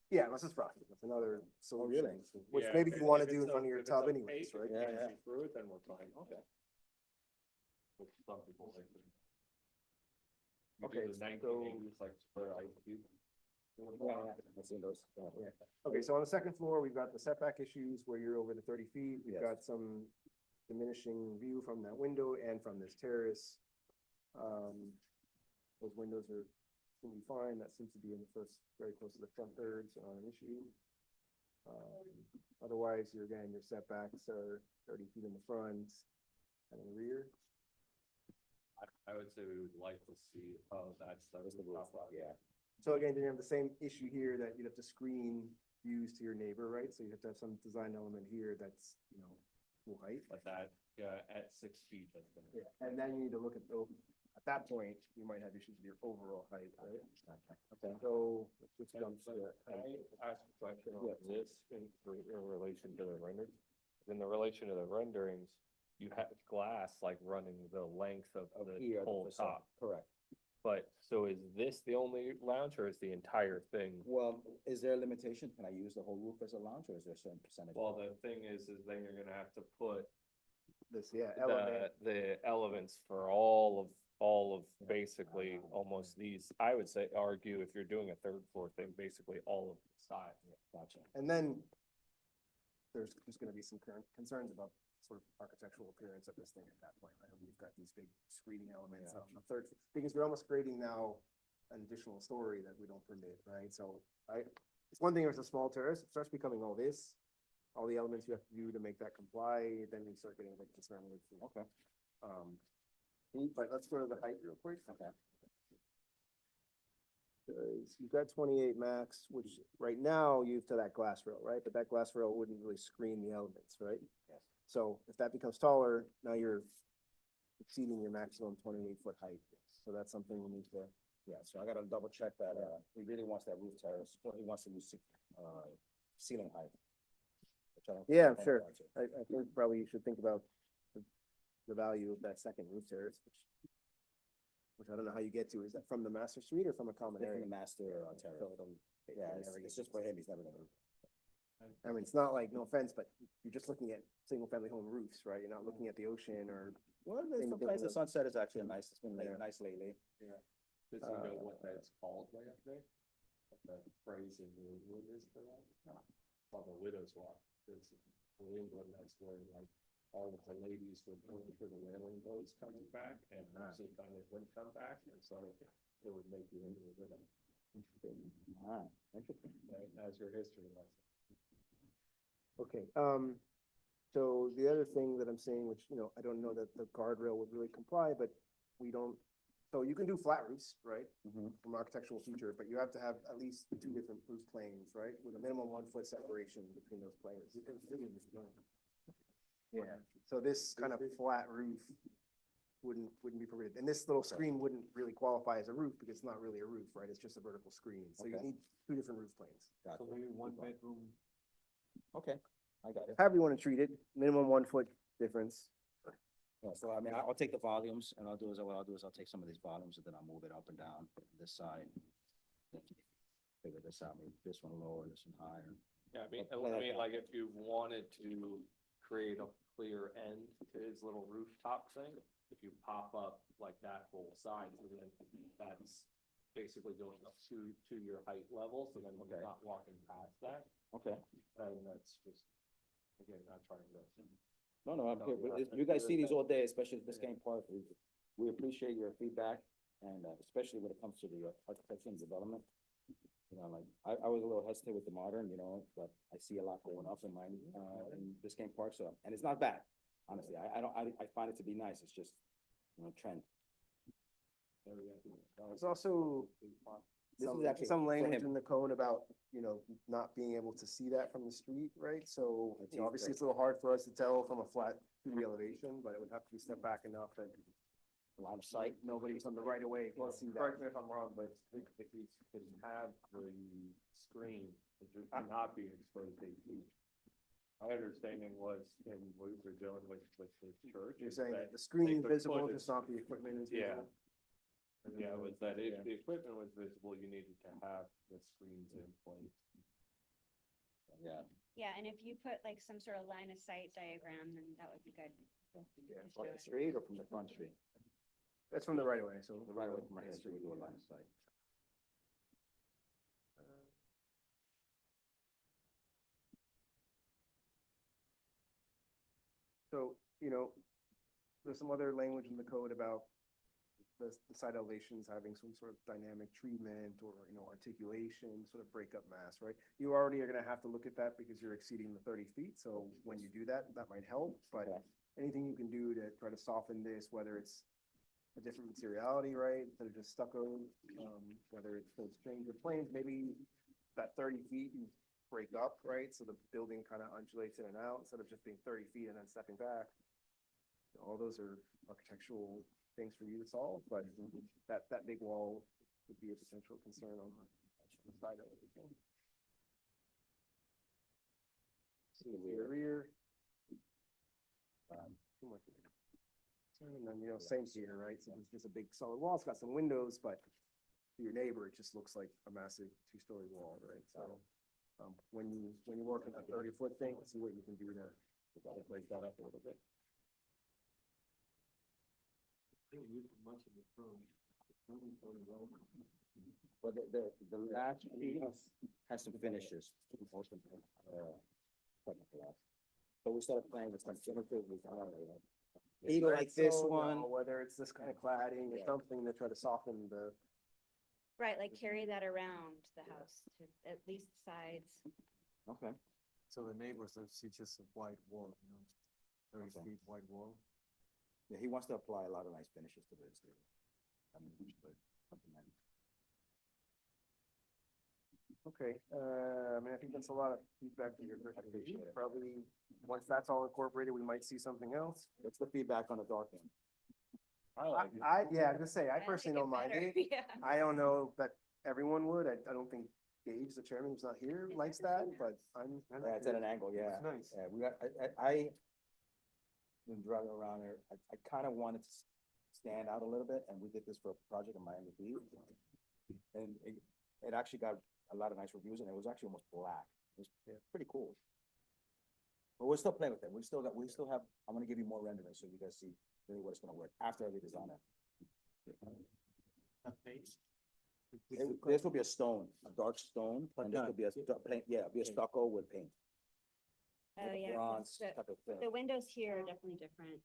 Yeah, unless it's frosted. That's another solution. really? Which Yeah, maybe if- you want to if do it's in front of your if it's tub opaque, anyways, if right? you Yeah, can't yeah. see through it, then we're fine. Okay. Which some people like. You Okay, do the so- 1980s, like, square ice cube. Yeah, I've seen those. Yeah. Okay, so on the second floor, we've got the setback issues where you're over the 30 feet. We've Yes. got some diminishing view from that window and from this terrace. Those windows are gonna be fine. That seems to be in the first, very close to the front third, so not an issue. Otherwise, your setbacks are 30 feet in the front and in the rear. I would say we would like to see, that's the roof. Yeah. So again, you have the same issue here that you'd have to screen views to your neighbor, right? So you have to have some design element here that's, full height. But that, at 6 feet, that's gonna. Yeah, and then you need to look at, at that point, you might have issues with your overall height, right? Okay, so let's just jump to it. Can I ask a question on Yeah. this in relation to the rendering? In the relation to the renderings, you have glass like running the length of the Here, the whole facade, top. correct. But, so is this the only lounge or is the entire thing? Well, is there a limitation? Can I use the whole roof as a lounge or is there a certain percentage? Well, the thing is then you're gonna have to put This, yeah, element. the elements for all of basically almost these, I would say, argue if you're doing a third floor thing, basically all of the side. Gotcha. And then there's just gonna be some current concerns about sort of architectural appearance of this thing at that point, right? We've got these big screening elements on the third, because we're almost creating now an additional story that we don't permit, right? So it's one thing if it's a small terrace, it starts becoming all this, all the elements you have to do to make that comply, then we start getting like concerned with. Okay. But let's go to the height real quick. Okay. Because you've got 28 max, which right now you have to that glass rail, right? But that glass rail wouldn't really screen the elements, right? Yes. So if that becomes taller, now you're exceeding your maximum 28-foot height. So that's something we need to. Yeah, so I gotta double check that, he really wants that roof terrace, or he wants to use, ceiling height. which I don't think Yeah, is sure. required to. I think probably you should think about the value of that second roof terrace, which I don't know how you get to. Is that from the master suite or from a common From area? the master terrace. So it'll- Yeah, never it's get just for him, he's never gonna. I mean, it's not like, no offense, but you're just looking at single-family home roofs, right? You're not looking at the ocean or. Well, there's Thing sometimes the different. sunset is actually nice, it's been Yeah. nice lately. Does he know what that's called right up there? What the phrase in New England is for that? Called the widow's walk, because in England, that's where like all of the ladies would go for the whaling boats coming back and usually kind of wouldn't come back, and so it would make you into a widow. Ah, interesting. Right, as your history lesson. Okay, so the other thing that I'm saying, which, I don't know that the guardrail would really comply, but we don't, so you can do flat roofs, right? From architectural feature, but you have to have at least 2 different roof planes, right? With a minimum 1-foot separation between those planes. Yeah, so this kind of flat roof wouldn't be permitted. And this little screen wouldn't really qualify as a roof because it's not really a roof, right? It's just a vertical screen. So you Okay. need 2 different roof planes. Gotcha. maybe one bedroom. Okay, I got it. However you want to treat it, minimum 1-foot difference. Yeah, so I mean, I'll take the volumes and what I'll do is I'll take some of these volumes and then I'll move it up and down this side. Figure this out, maybe this one lower, this one higher. Yeah, I'll play that like if you wanted to create a clear end to his little rooftop thing, if you pop up like that whole side, so then that's basically going up to your height level, so then Okay. you're not walking past that, Okay. and that's just, again, not trying to. No, I'm No, good. you're But not you guys gonna see do these that. all day, especially at Yeah. Biscayne Park. We appreciate your feedback and especially when it comes to the architecture and development. Like, I was a little hesitant with the modern, but I see a lot going up in in Biscayne Park, so, and it's not bad. Honestly, I find it to be nice. It's just, trend. There's also This is actually some for language him. in the code about, not being able to see that from the street, right? So, That's obviously easy. it's a little hard for us to tell from a flat 2D elevation, but it would have to be stepped back enough that Line of sight. nobody's on the right of way can see that. Correct me if I'm wrong, but if you can have the screen, it should not be exposed to heat. My understanding was, in what we were dealing with the church. You're is saying that that the screen they is could visible, put it- just not the equipment is Yeah. visible? Yeah, was that Yeah. if the equipment was visible, you needed to have the screens in place. Yeah. Yeah, and if you put like some sort of line of sight diagram, then that would be good. Yeah, to From show the it. street or from the front street? That's from the right of way, so. The right away from my street, we do a line of sight. So you know, there's some other language in the code about the side elevations having some sort of dynamic treatment or, you know, articulation, sort of break up mass, right? You already are gonna have to look at that because you're exceeding the 30 feet, so when you do that, that might help, but anything you can do to try to soften this, whether it's a different materiality, right, instead of just stucco, whether it's those stranger planes, maybe that 30 feet you break up, right, so the building kind of undulates in and out instead of just being 30 feet and then stepping back. All those are architectural things for you to solve, but that big wall would be a potential concern on the side of it. See the rear. Too much. And then, you know, same here, right? So it's just a big solid wall. It's got some windows, but to your neighbor, it just looks like a massive two-story wall, right? So, when you work on a 30-foot thing, see what you can do to break that up a little bit. But the last piece has some finishes. So we started playing with some finishes. Either like this So, one. whether it's this kind of cladding or something to try to soften the. Right, like carry that around the house to at least sides. Okay. So the neighbors don't see just a white wall, you know, 30 Okay. feet white wall. Yeah, he wants to apply a lot of nice finishes to this. I mean, but something like- Okay, I mean, I think that's a lot of feedback for your presentation. Probably, once that's all incorporated, we might see something else. What's the feedback on the dark one? Yeah, I was gonna say, I like personally it don't mind better, it. Yeah. I don't know that everyone would. I don't think Gage, the chairman, who's not here, likes that, but I'm. Yeah, it's at an angle, yeah. It's nice. Yeah, we got, I been driving around there, I kind of wanted to stand out a little bit, and we did this for a project in Miami Beach. And it actually got a lot of nice reviews, and it was actually almost black. It was pretty cool. But we're still playing with it. We still have, I'm gonna give you more renderings so you guys see really what it's gonna work after I redesign it. This will be a stone, a dark stone, and this will be a, be a stucco with paint. Oh, Like a yeah. 'cause bronze the- type of thing. The windows here are definitely different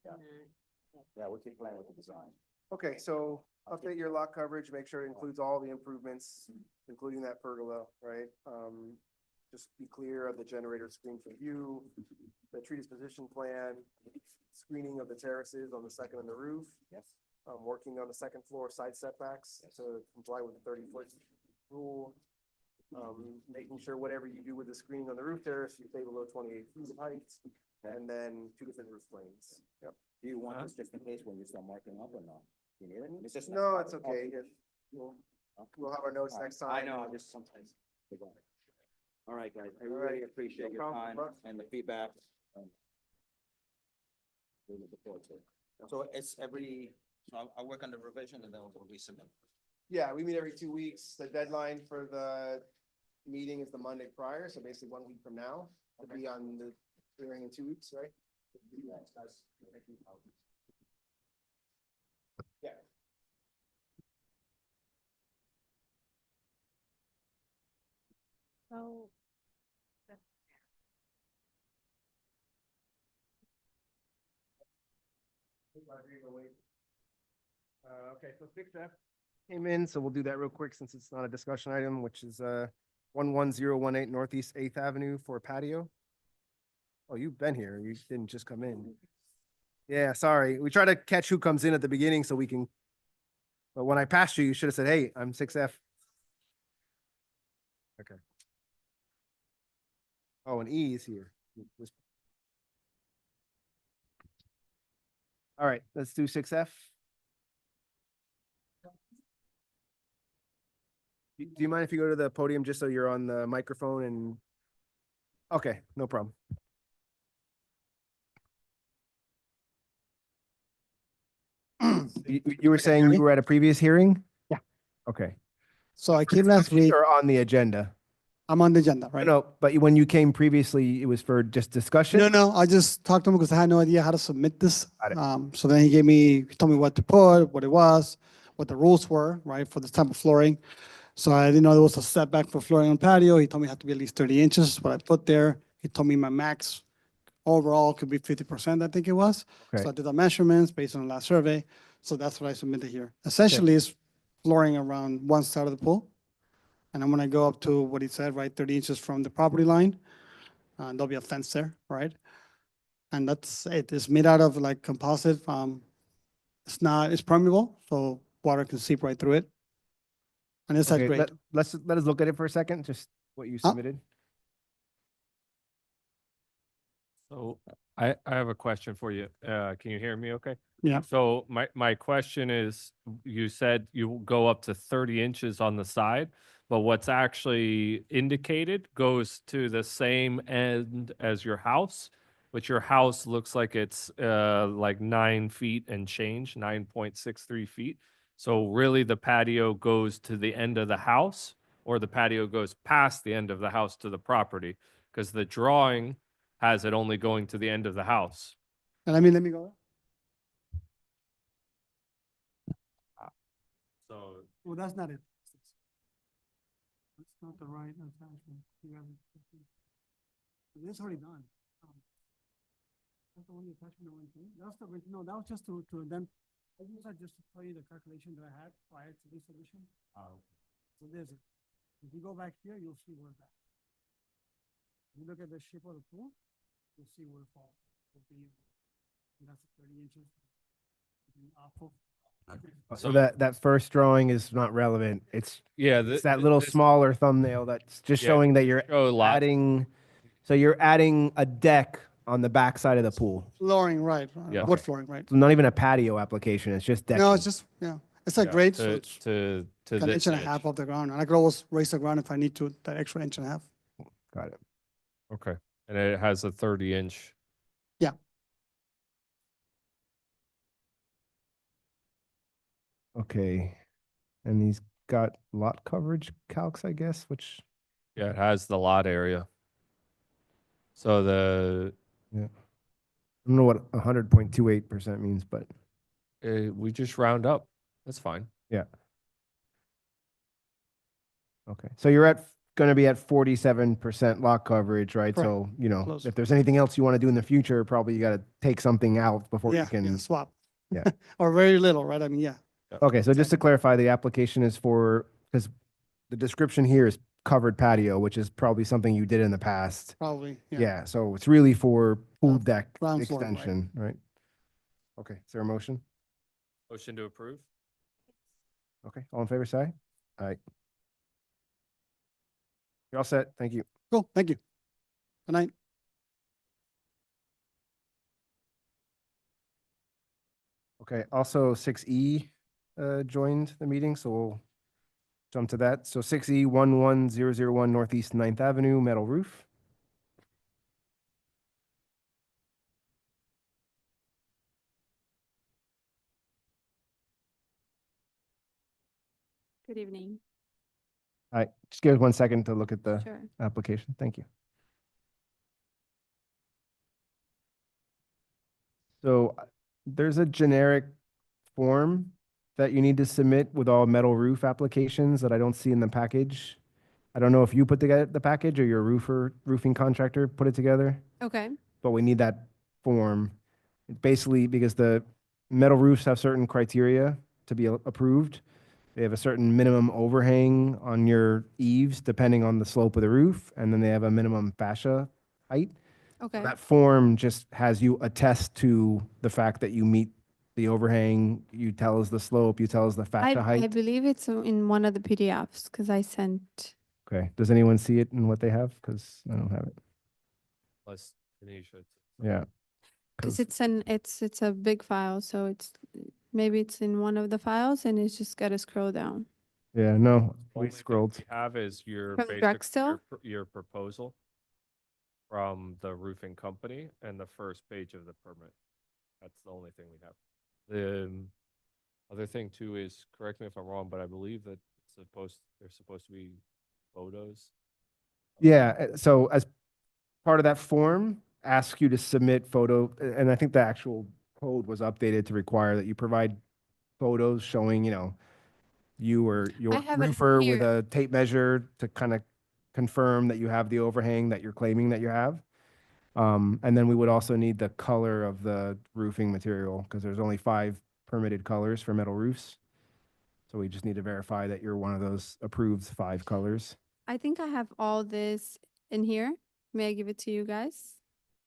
than that. Yeah, we'll keep playing with the design. Okay, so update your lot coverage, make sure it includes all the improvements, including that pergola, right? Just be clear of the generator screen for view, the tree disposition plan, screening of the terraces on the second and the roof. Yes. Working on the second floor side setbacks to comply with the 30-foot rule. Making sure whatever you do with the screening on the roof terrace, you stay below 28 feet of height, and then 2 different roof planes. Yep. Do you want this just in case when you start marking up or not? You need it? It's just. No, it's okay. We'll have our notes next time. I know, I just sometimes. forget. All right, guys, I All really right. appreciate No your problem, time bud. and the feedback. Really look forward to it. So it's so I work on the revision and then we'll resubmit. Yeah, we meet every 2 weeks. The deadline for the meeting is the Monday prior, so basically 1 week from now. It'll be on the hearing in 2 weeks, right? Thanks, guys. Thank you. Yeah. So. Okay, so 6F came in, so we'll do that real quick since it's not a discussion item, which is 11018 Northeast 8th Avenue for patio. Oh, you've been here. You didn't just come in. Yeah, sorry. We try to catch who comes in at the beginning so we can. But when I passed you, you should have said, hey, I'm 6F. Okay. Oh, and E is here. All right, let's do 6F. Do you mind if you go to the podium just so you're on the microphone and? Okay, no problem. You were saying you were at a previous hearing? Yeah. Okay. So I came last week. Or on the agenda? I'm on the agenda, right? No, but when you came previously, it was for just discussion? No, I just talked to him because I had no idea how to submit this. Got it. So then he told me what to put, what it was, what the rules were, right, for this type of flooring. So I didn't know there was a setback for flooring on patio. He told me it had to be at least 30 inches, what I put there. He told me my max overall could be 50%, I think it was. Okay. So I did the measurements based on the last survey. So that's what I submitted here. Essentially, it's flooring around one side of the pool. And I'm gonna go up to what he said, right, 30 inches from the property line. And there'll be a fence there, right? And that's it. It's made out of like composite. It's permeable, so water can seep right through it. And it's at Okay, grade. let us look at it for a second, just what you submitted. So I have a question for you. Can you hear me okay? Yeah. So my question is, you said you go up to 30 inches on the side, but what's actually indicated goes to the same end as your house, but your house looks like it's like 9 feet and change, 9.63 feet. So really the patio goes to the end of the house, or the patio goes past the end of the house to the property? Because the drawing has it only going to the end of the house. And let me go. So Well, that's not it. That's not the right attachment. You have it. This is already done. That's the only attachment I went to. That's the, no, that was just to then, I used that just to tell you the calculation that I had prior to this submission. So there's it. If you go back here, you'll see where it's at. You look at the shape of the pool, you'll see where it falls. It'll be, and that's 30 inches. Awful. So that first drawing is not relevant. It's yeah, that little smaller thumbnail that's just Yeah, showing that you're show a lot. adding, so you're adding a deck on the back side of the pool. Flooring, right. Yeah. Wood flooring, right. So not even a patio application, it's just decking. No, it's just, yeah, it's like grade, so it's to an this inch and a edge. half off the ground. And I could always raise the ground if I need to, that extra inch and a half. Got it. Okay, and it has a 30-inch. Yeah. Okay. And he's got lot coverage calcs, I guess, which, Yeah, it has the lot area. So the I don't know what 100.28% means, but we just round up. That's fine. yeah. Okay, so you're gonna be at 47% lot coverage, right? Correct. So, you know, Close. if there's anything else you want to do in the future, probably you gotta take something out before you Yeah, can. yeah, swap. Yeah. Or very little, right? I mean, yeah, Okay, so just to clarify, the application is for, because the description here is covered patio, which is probably something you did in the past. probably, yeah. Yeah, so it's really for pool Ground- deck ground floor, right. extension, right? Okay, is there a motion? Motion to approve? Okay, all in favor, say aye. Aye. You're all set, thank you. Cool, thank you. Good night. Okay, also 6E joined the meeting, so we'll jump to that. So 6E 11001 Northeast 9th Avenue, metal roof. Good evening. All right, just give us 1 second to look at the Sure. application. Thank you. So there's a generic form that you need to submit with all metal roof applications that I don't see in the package. I don't know if you put together the package or your roofing contractor put it together, Okay. but we need that form. Basically, because the metal roofs have certain criteria to be approved. They have a certain minimum overhang on your eaves, depending on the slope of the roof, and then they have a minimum fascia height. Okay. That form just has you attest to the fact that you meet the overhang, you tell us the slope, you tell us the fascia I height. believe it's in one of the PDFs because I sent. Okay, does anyone see it in what they have? Because I don't have it. Plus Tanisha. Yeah. Because 'Cause- it's a big file, so maybe it's in one of the files and it's just gotta scroll down. Yeah, no, Only we thing scrolled. we have is your From basic, Drexel? your proposal from the roofing company and the first page of the permit. That's the only thing we have. The other thing too is, correct me if I'm wrong, but I believe that there's supposed to be photos. Yeah, so as part of that form, ask you to submit photo, and I think the actual code was updated to require that you provide photos showing, you know, you or your have it roofer with here. a tape measure to kind of confirm that you have the overhang that you're claiming that you have. And then we would also need the color of the roofing material because there's only 5 permitted colors for metal roofs. So we just need to verify that you're one of those approved 5 colors. I think I have all this in here. May I give it to you guys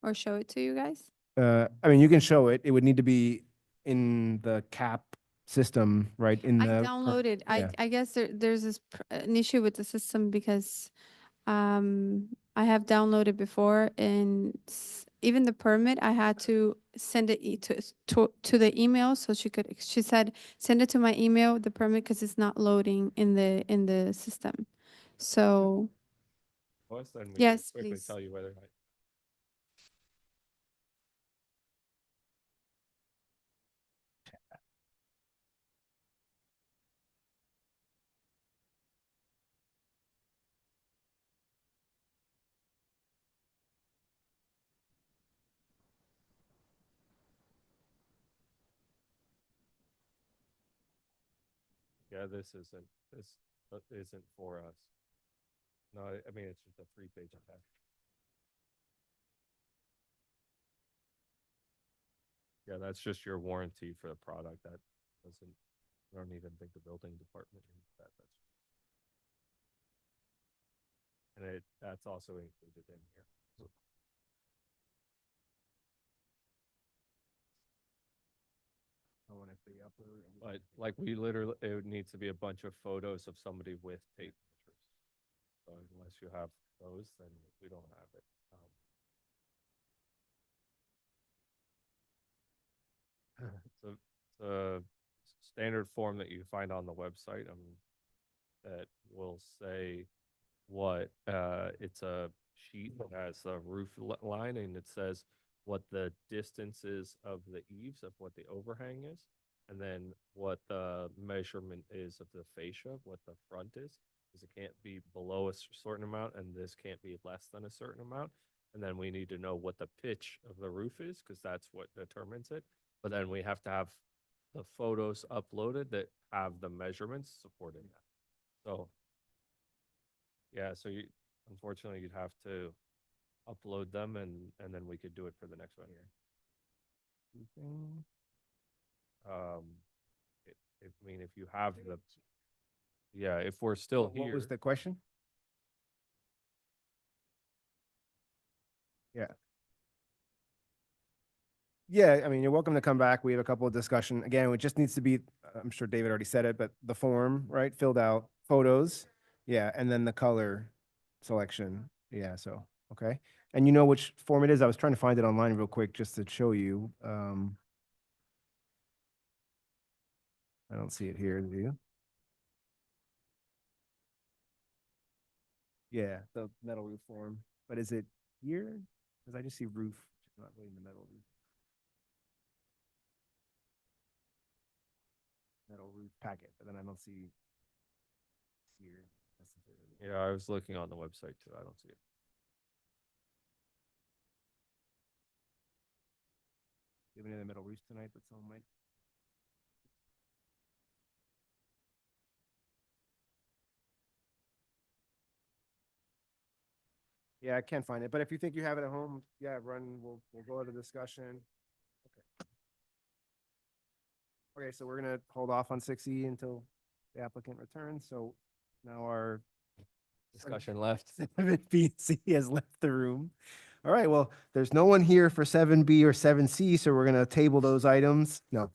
or show it to you guys? I mean, you can show it. It would need to be in the CAP system, right? In I the downloaded. yeah. I guess there's an issue with the system because I have downloaded before and even the permit I had to send it to the email so she said send it to my email the permit because it's not loading in the system. So Then we can yes, quickly please. tell you whether or not. Yeah, this isn't for us. No, I mean, it's just a 3-page attachment. Yeah, that's just your warranty for the product. That doesn't, I don't even think the building department needs that. And that's also included in here. But like we literally, it needs to be a bunch of photos of somebody with tape measures. So unless you have those, then we don't have it. So the standard form that you find on the website, that will say what, it's a sheet that has a roof line and it says what the distance is of the eaves of what the overhang is, and then what the measurement is of the fascia, what the front is, because it can't be below a certain amount and this can't be less than a certain amount. And then we need to know what the pitch of the roof is because that's what determines it. But then we have to have the photos uploaded that have the measurements supporting that. So yeah, so unfortunately you'd have to upload them and then we could do it for the next one here. I mean, if you have yeah, if we're still What here. was the question? Yeah. Yeah, I mean, you're welcome to come back. We have a couple of discussion. Again, it just needs to be, I'm sure David already said it, but the form, right, filled out, photos. Yeah, and then the color selection. Yeah, so, okay. And you know which form it is? I was trying to find it online real quick just to show you. I don't see it here, do you? Yeah, the metal roof form. But is it here? Because I just see roof, which is not really the metal roof. Metal roof packet, but then I don't see here necessarily. Yeah, I was looking on the website too. I don't see it. Do you have any other metal roofs tonight that someone might? Yeah, I can't find it, but if you think you have it at home, yeah, we'll go to the discussion. Okay. Okay, so we're gonna hold off on 6E until the applicant returns, so now our Discussion left. 7B and C has left the room. All right, well, there's no one here for 7B or 7C, so we're gonna table those items. No.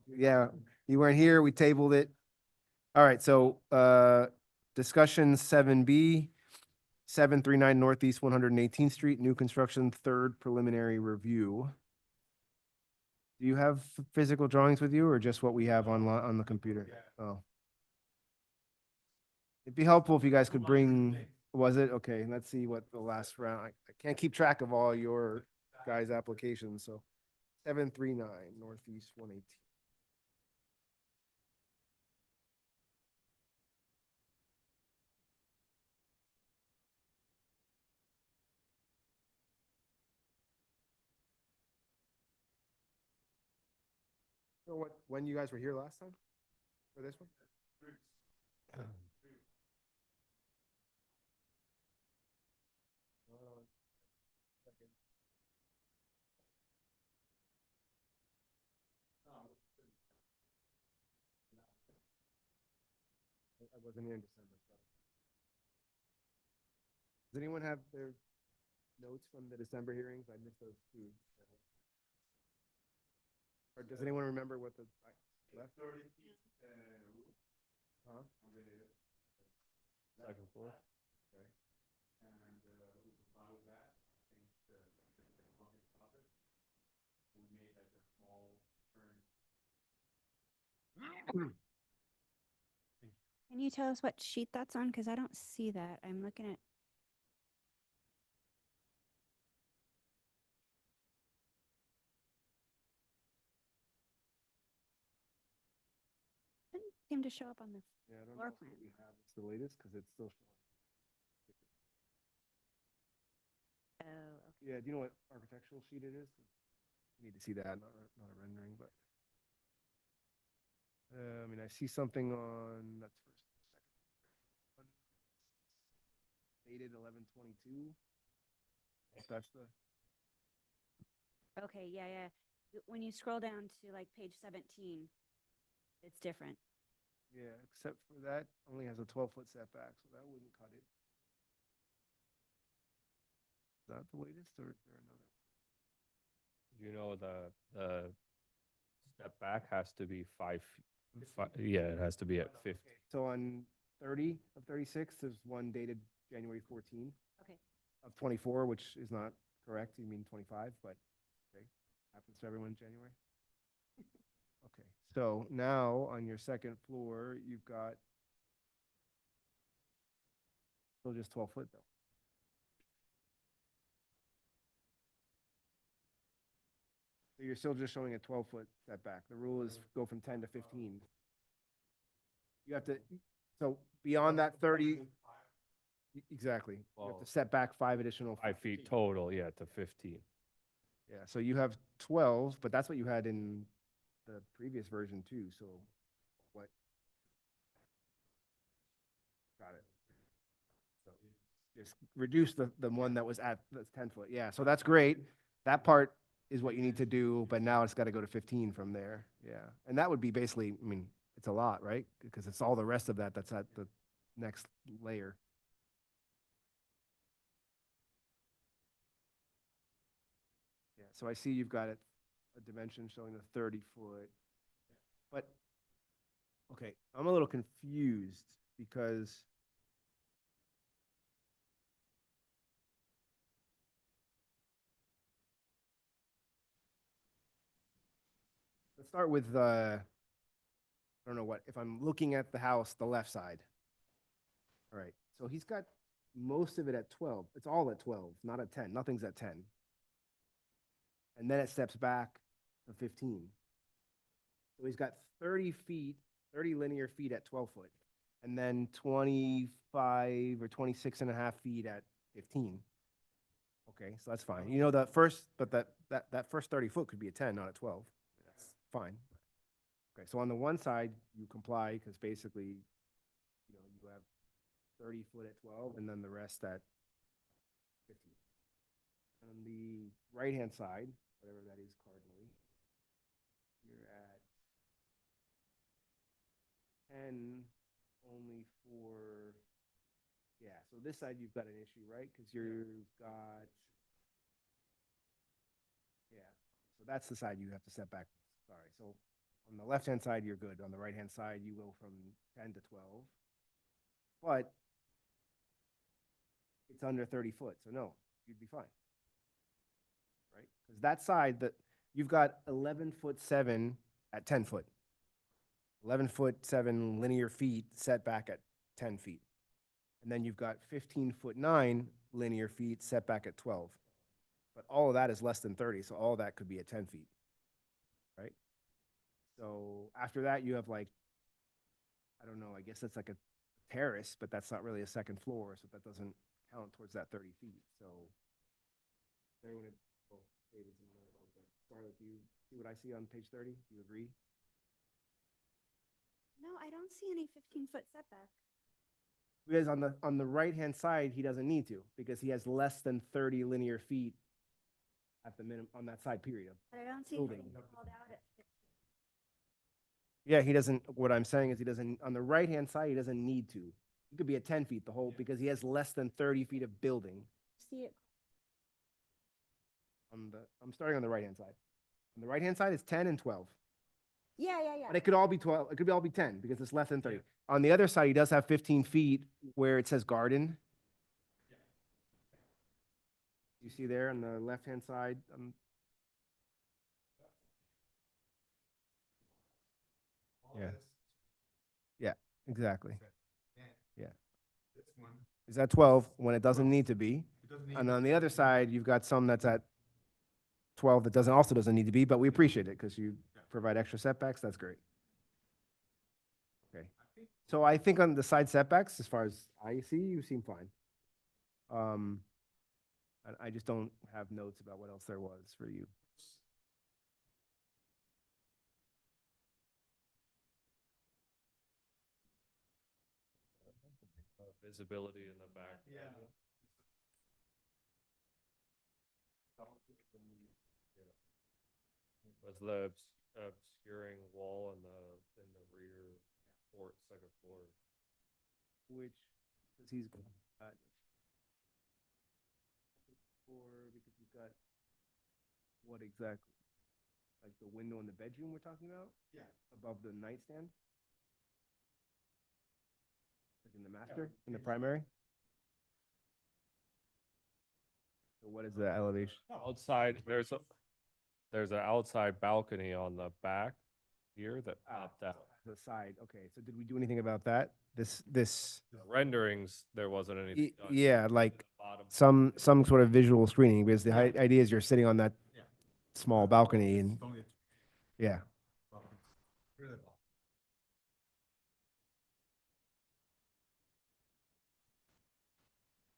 Yeah, you weren't here, we tabled it. All right, so, discussion 7B, 739 Northeast 118th Street, new construction, third preliminary review. Do you have physical drawings with you or just what we have online on the computer? Oh. It'd be helpful if you guys could bring, was it? Okay, let's see what the last round, I can't keep track of all your guys' applications, so 739 Northeast 118. You know what, when you guys were here last time for this one? I wasn't here in December. so. Does anyone have their notes from the December hearings? I missed those too. Or does anyone remember what the, I left? Huh? Second floor. Okay. Can you tell us what sheet that's on? Because I don't see that. I'm looking at. Didn't seem to show up on the. Yeah, I don't Floor know if plan. what we have is the latest because it's still showing. Oh, okay. Yeah, do you know what architectural sheet it is? You need to see that, not a rendering, but. I mean, I see something on, that's first, second. Dated 11/22. If that's the, Okay, yeah, yeah. When you scroll down to like page 17, it's different. yeah, except for that, only has a 12-foot setback, so that wouldn't cut it. Is that the latest or is there another? You know, the step back has to be 5 feet. Yeah, it has to be at 50. So on 30 of 36, there's one dated January 14 Okay. of 24, which is not correct. You mean 25, but okay, happens to everyone in January. Okay, so now on your second floor, you've got still just 12 foot though. So you're still just showing a 12-foot setback. The rule is go from 10 to 15. You have to, so beyond that 30, exactly. You have Well, to set back 5 additional. 5 feet total, yeah, to 15. Yeah, so you have 12, but that's what you had in the previous version too, so what? Got it. So just reduce the one that was at the 10 foot, yeah, so that's great. That part is what you need to do, but now it's got to go to 15 from there, yeah. And that would be basically, I mean, it's a lot, right? Because it's all the rest of that that's at the next layer. Yeah, so I see you've got it, a dimension showing a 30-foot. But, okay, I'm a little confused because let's start with, I don't know what, if I'm looking at the house, the left side. All right, so he's got most of it at 12. It's all at 12, not at 10. Nothing's at 10. And then it steps back to 15. So he's got 30 feet, 30 linear feet at 12 foot, and then 25 or 26 and a half feet at 15. Okay, so that's fine. You know, the first, but that first 30 foot could be a 10, not a 12. That's fine. Okay, so on the one side, you comply because basically, you know, you have 30 foot at 12 and then the rest at 15. On the right-hand side, whatever that is cardinally, you're at 10 only for, yeah, so this side you've got an issue, right? Because you've got, yeah, so that's the side you have to set back. Sorry, so on the left-hand side, you're good. On the right-hand side, you go from 10 to 12. But it's under 30 foot, so no, you'd be fine. Right? Because that side, that you've got 11'7" at 10 foot. 11'7" linear feet set back at 10 feet. And then you've got 15'9" linear feet set back at 12. But all of that is less than 30, so all of that could be at 10 feet. Right? So after that, you have like, I don't know, I guess that's like a terrace, but that's not really a second floor, so that doesn't count towards that 30 feet. So, anyone, oh, David's in there. Okay. Scarlett, do you see what I see on page 30? Do you agree? No, I don't see any 15-foot setback. Because on the right-hand side, he doesn't need to, because he has less than 30 linear feet at the minimum on that side period. But I don't see Building. anything called out at 15. Yeah, he doesn't, what I'm saying is he doesn't, on the right-hand side, he doesn't need to. He could be at 10 feet the whole, because he has less than 30 feet of building See it? on the, I'm starting on the right-hand side. On the right-hand side is 10 and 12. Yeah, yeah, yeah. But it could all be 12, it could all be 10 because it's less than 30. On the other side, he does have 15 feet where it says garden. You see there on the left-hand side? Yeah. Yeah, exactly. Yeah. Is that 12 when it doesn't need to be? And on the other side, you've got some that's at 12 that also doesn't need to be, but we appreciate it because you provide extra setbacks. That's great. Okay. So I think on the side setbacks, as far as I see, you seem fine. I just don't have notes about what else there was for you. Visibility in the back. Yeah. Was the obscuring wall in the rear second floor. Which, because he's got, or because he's got, what exactly? Like the window in the bedroom we're talking about? Yeah. Above the nightstand? Like in the master, in the primary? So what is the elevation? Outside, there's an outside balcony on the back here that popped out. The side, okay, so did we do anything about that? This, The renderings, there wasn't anything done. yeah, like Bottom. some sort of visual screening, because the idea is you're sitting on that small balcony and, yeah.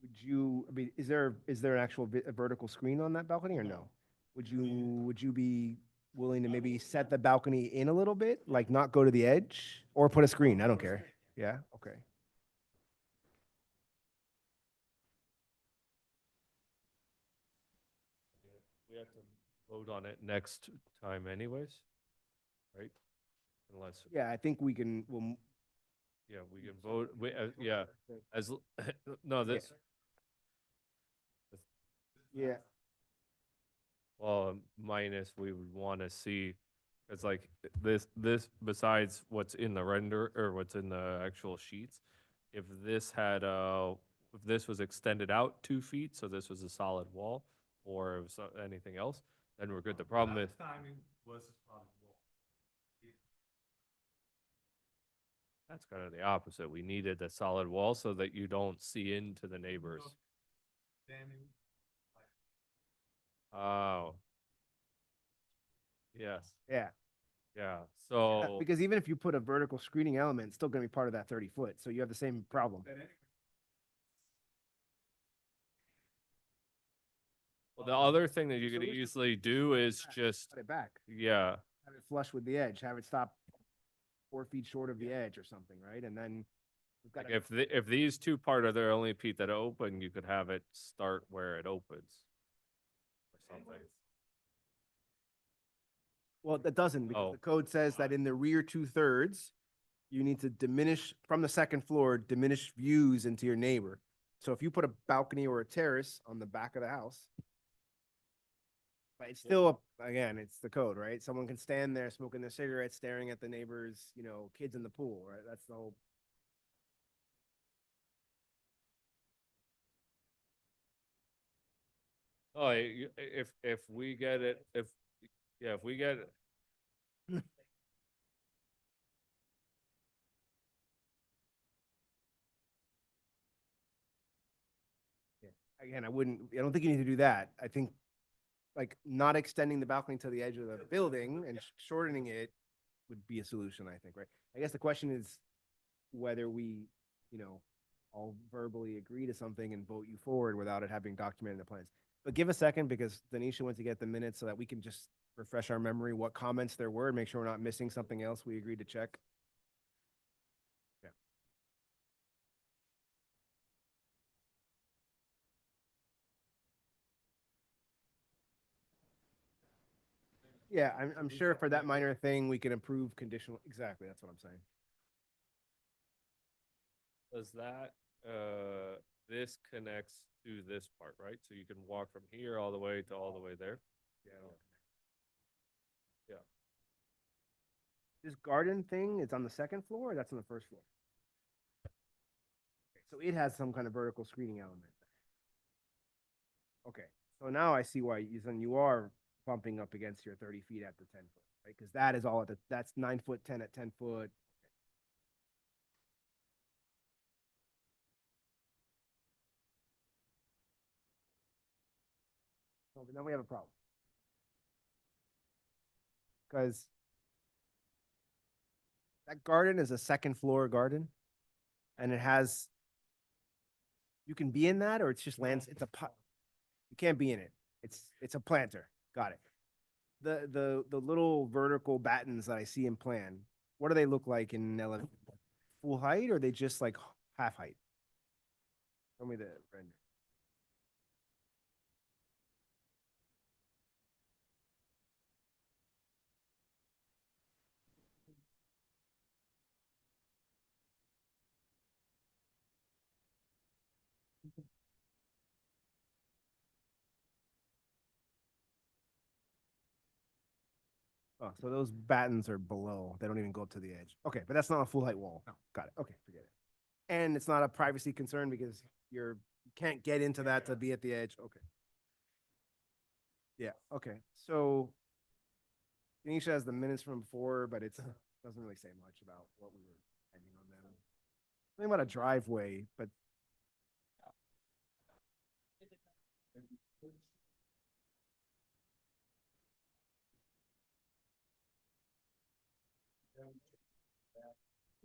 Would you, I mean, is there an actual a vertical screen on that balcony or no? Would you be willing to maybe set the balcony in a little bit, like not go to the edge, or put a screen? I don't care. Yeah, okay. We have to vote on it next time anyways, right? Unless, Yeah, I think we can, yeah, we can vote, yeah, no, this, yeah, well, minus we would want to see, it's like this besides what's in the render or what's in the actual sheets, if this had if this was extended out 2 feet, so this was a solid wall, or if anything else, then we're good. The problem is that's kind of the opposite. We needed a solid wall so that you don't see into the neighbors. Oh. Yes, yeah. yeah, so. Because even if you put a vertical screening element, it's still gonna be part of that 30 foot, so you have the same problem. Well, the other thing that you could easily do is just, Cut it back, yeah, have it flush with the edge, have it stop 4 feet short of the edge or something, right? And then we've got like if these two part are the only feet that open, you could have it start where it opens. Or something. well, that doesn't, because Oh. the code says that in the rear 2/3, you need to diminish from the second floor, diminish views into your neighbor. So if you put a balcony or a terrace on the back of the house, but it's still, again, it's the code, right? Someone can stand there smoking their cigarette, staring at the neighbors, kids in the pool, right? That's the whole. Oh, if we get it, if we get it. Again, I don't think you need to do that. I think like not extending the balcony to the edge of the building and shortening it would be a solution, I think, right? I guess the question is whether we, all verbally agree to something and vote you forward without it having documented in the plans. But give a second because Denisha went to get the minutes so that we can just refresh our memory what comments there were and make sure we're not missing something else we agreed to check. Yeah. Yeah, I'm sure for that minor thing, we can improve conditional, exactly, that's what I'm saying. Does that, this connects to this part, right? So you can walk from here all the way to all the way there? Yeah. Yeah. This garden thing is on the second floor, or that's on the first floor? Okay, so it has some kind of vertical screening element. Okay, so now I see why then you are bumping up against your 30 feet at the 10 foot, right? Because that is all at the, that's 9 foot, 10 at 10 foot. So then we have a problem. Because that garden is a second floor garden. And it has, you can be in that, or it's just lands, it's a pot. You can't be in it. It's a planter. Got it. The little vertical battens that I see in plan, what do they look like in full height, or are they just like half height? Show me the render. Oh, so those battens are below. They don't even go up to the edge. Okay, but that's not a full height wall. No. Got it. Okay, forget it. And it's not a privacy concern because you can't get into that to be at the edge. Okay. Yeah, okay. So Tanisha has the minutes from before, but it's doesn't really say much about what we were ending on them. Something about a driveway, but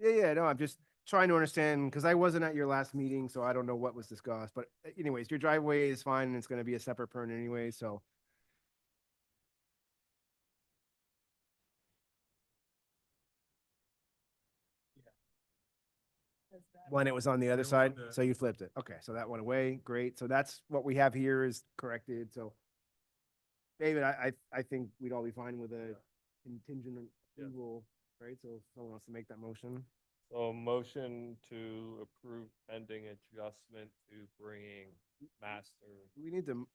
yeah, no, I'm just trying to understand because I wasn't at your last meeting, so I don't know what was discussed. But anyways, your driveway is fine and it's going to be a separate permit anyway. So when it was on the other side, so you flipped it. Okay, so that went away. Great. So that's what we have here is corrected. So David, I think we'd all be fine with a contingent approval, right? So if someone wants to make that motion. So motion to approve pending adjustment to bringing master, Do we need to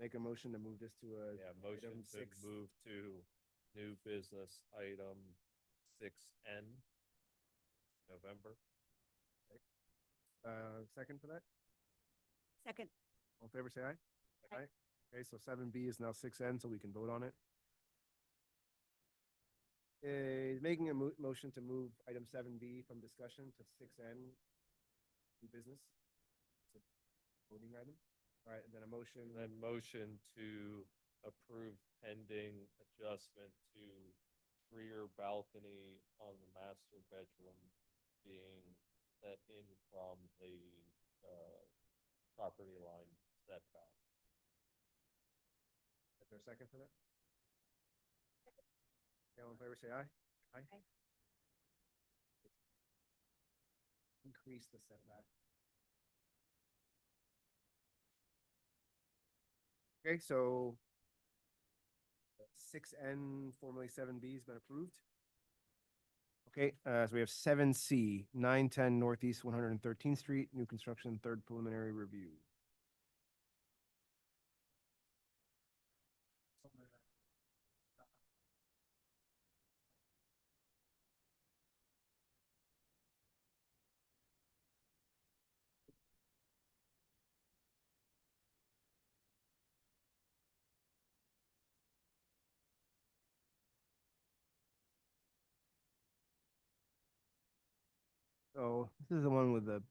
make a motion to move this to a? yeah, motion item to 6? move to new business item 6N, November. Second for that? Second. All in favor, say aye. Aye. Okay, so 7B is now 6N, so we can vote on it. Making a motion to move item 7B from discussion to 6N, new business. It's a voting item. All right, and then a motion. And then motion to approve pending adjustment to rear balcony on the master bedroom being set in from the, property line setback. Is there a second for that? Okay, all in favor, say aye. Aye. Aye. Increase the setback. Okay, so 6N, formerly 7B has been approved. Okay, so we have 7C, 910 Northeast 113th Street, new construction, third preliminary review. So this is the one with the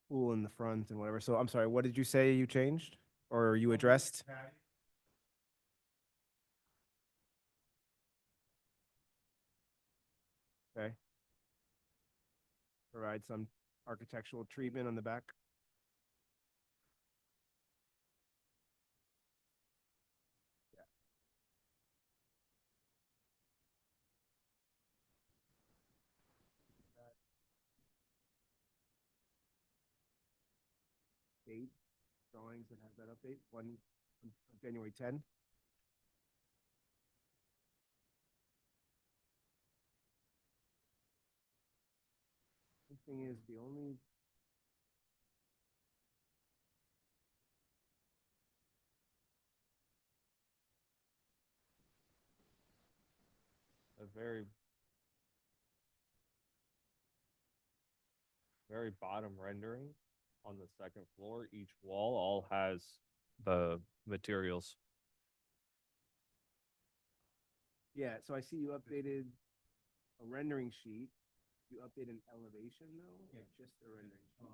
pool in the front and whatever. So I'm sorry, what did you say you changed or you addressed? Okay. Provide some architectural treatment on the back. Date drawings that have that update, one on January 10. thing is, the only. A very bottom rendering on the second floor, each wall all has the materials. Yeah, so I see you updated a rendering sheet. You update an elevation though? Yeah. Just a rendering sheet.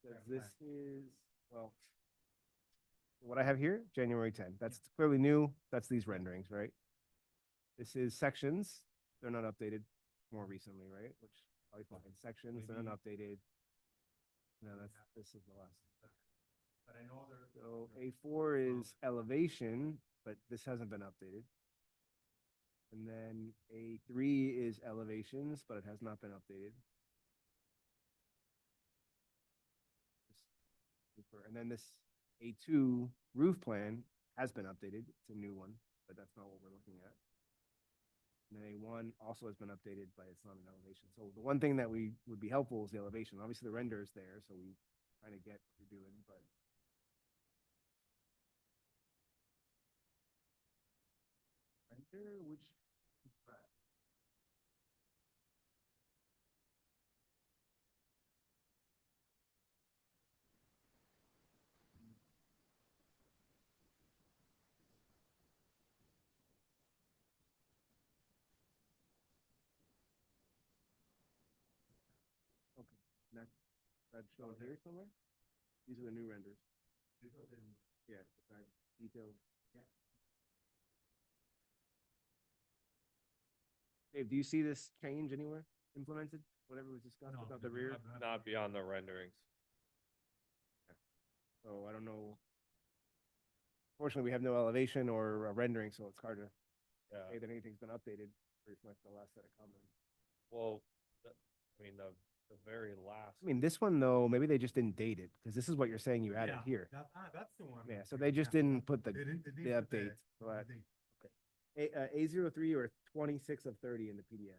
Because this is, well, what I have here, January 10th. That's clearly new. That's these renderings, right? This is sections. They're not updated more recently, right? Which probably fine. Sections, they're not updated. No, this is the last. But I know there's. So A4 is elevation, but this hasn't been updated. And then A3 is elevations, but it has not been updated. And then this A2 roof plan has been updated. It's a new one, but that's not what we're looking at. And then A1 also has been updated, but it's not an elevation. So the one thing that we would be helpful is the elevation. Obviously the render is there, so we kind of get what you're doing, but. Render, which. Okay, that's shown here somewhere? These are the new renders. Yeah, detailed. Dave, do you see this change anywhere implemented? Whatever was discussed about the rear? Not beyond the renderings. So I don't know. Fortunately, we have no elevation or a rendering, so it's hard to say Yeah, that anything's been updated. Pretty much the last set of comments. well, I mean, the very last. I mean, this one though, maybe they just didn't date it because this is what you're saying you added here. That's the one. Yeah, so they just didn't put the They the didn't put update. But A03 or 26 of 30 in the PDF.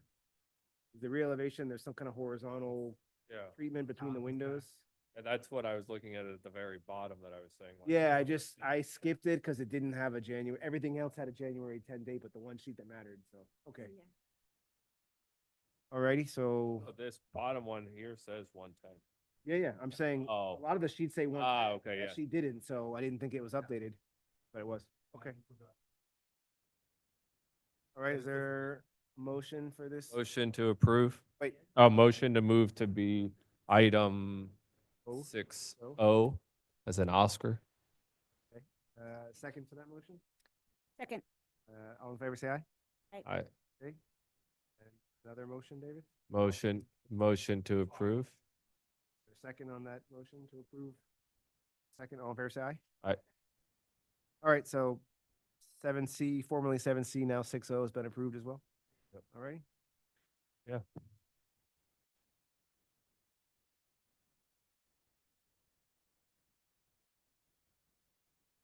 The rear elevation, there's some kind of horizontal Yeah, treatment between the windows. and that's what I was looking at the very bottom that I was saying. like, Yeah, I skipped it because it didn't have a January, everything else had a January 10 date, but the one sheet that mattered, so, okay. Yeah. Alrighty, so, So this bottom one here says 110. yeah, I'm saying, a Oh. lot of the sheets say one. Okay, yeah. She didn't, so I didn't think it was updated, but it was, okay. All right, is there a motion for this? Motion to approve. Wait, Motion to move to be item O? 6O as an Oscar. second for that motion? Second. All in favor, say aye. I Okay. And another motion, David? motion to approve. Is there a second on that motion to approve? Second, all in favor, say aye. Aye. All right, so 7C, formerly 7C, now 6O has been approved as well? Yep. All righty? Yeah.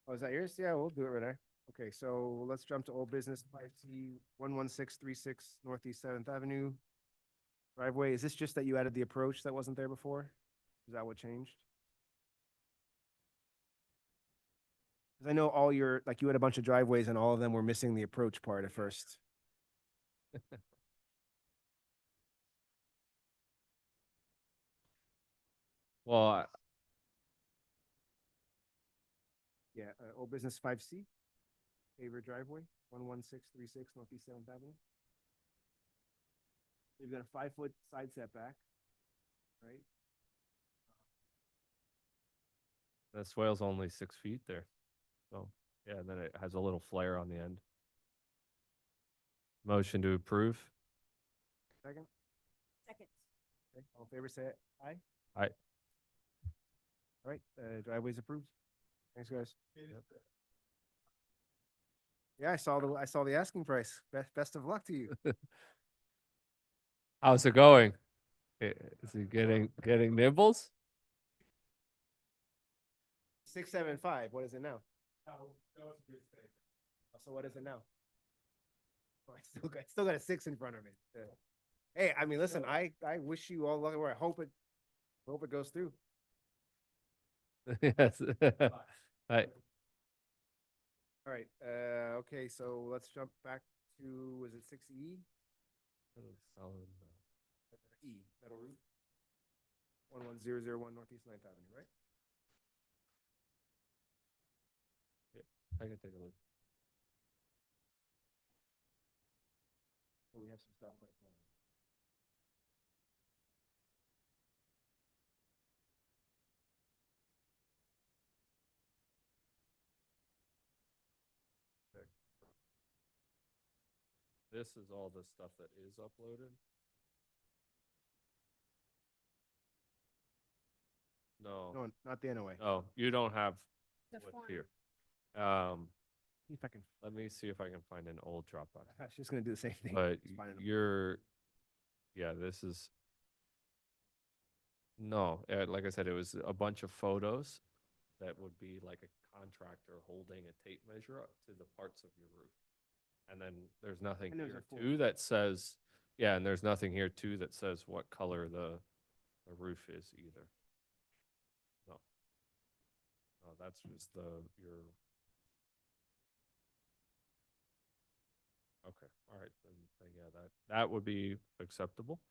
Oh, is that yours? Yeah, we'll do it right there. Okay, so let's jump to old business, 5C, 11636 Northeast 7th Avenue driveway. Is this just that you added the approach that wasn't there before? Is that what changed? Because I know all your, like you had a bunch of driveways and all of them were missing the approach part at first. Well, Yeah, old business 5C, paver driveway, 11636 Northeast 7th Avenue. You've got a 5-foot side setback, right? the swale's only 6 feet there. So, yeah, and then it has a little flare on the end. Motion to approve. Second, Second. okay, all in favor, say aye. Aye. All right, driveway's approved. Thanks, guys. Yeah, I saw the asking price. Best of luck to you. How's it going? Is he getting nibbles? 675, what is it now? So what is it now? Oh, I still got a 6 in front of it. Hey, I mean, listen, I wish you all luck, or I hope it goes through. Yes. I, All right, okay, so let's jump back to, was it 6E? solid, E, metal roof. 11001 Northeast Ninth Avenue, right? I can take a look. So we have some stuff right now. This is all the stuff that is uploaded. No, No, not the NOA. no, you don't have The what's form. here. See if I can, Let me see if I can find an old Dropbox. I was just gonna do the same thing. But Just find it. yeah, this is. No, like I said, it was a bunch of photos that would be like a contractor holding a tape measure up to the parts of your roof. And then there's nothing And there's here a form. too that says, yeah, and there's nothing here too that says what color the roof is either. No. No, that's just your. Okay, all right, then yeah, that would be acceptable.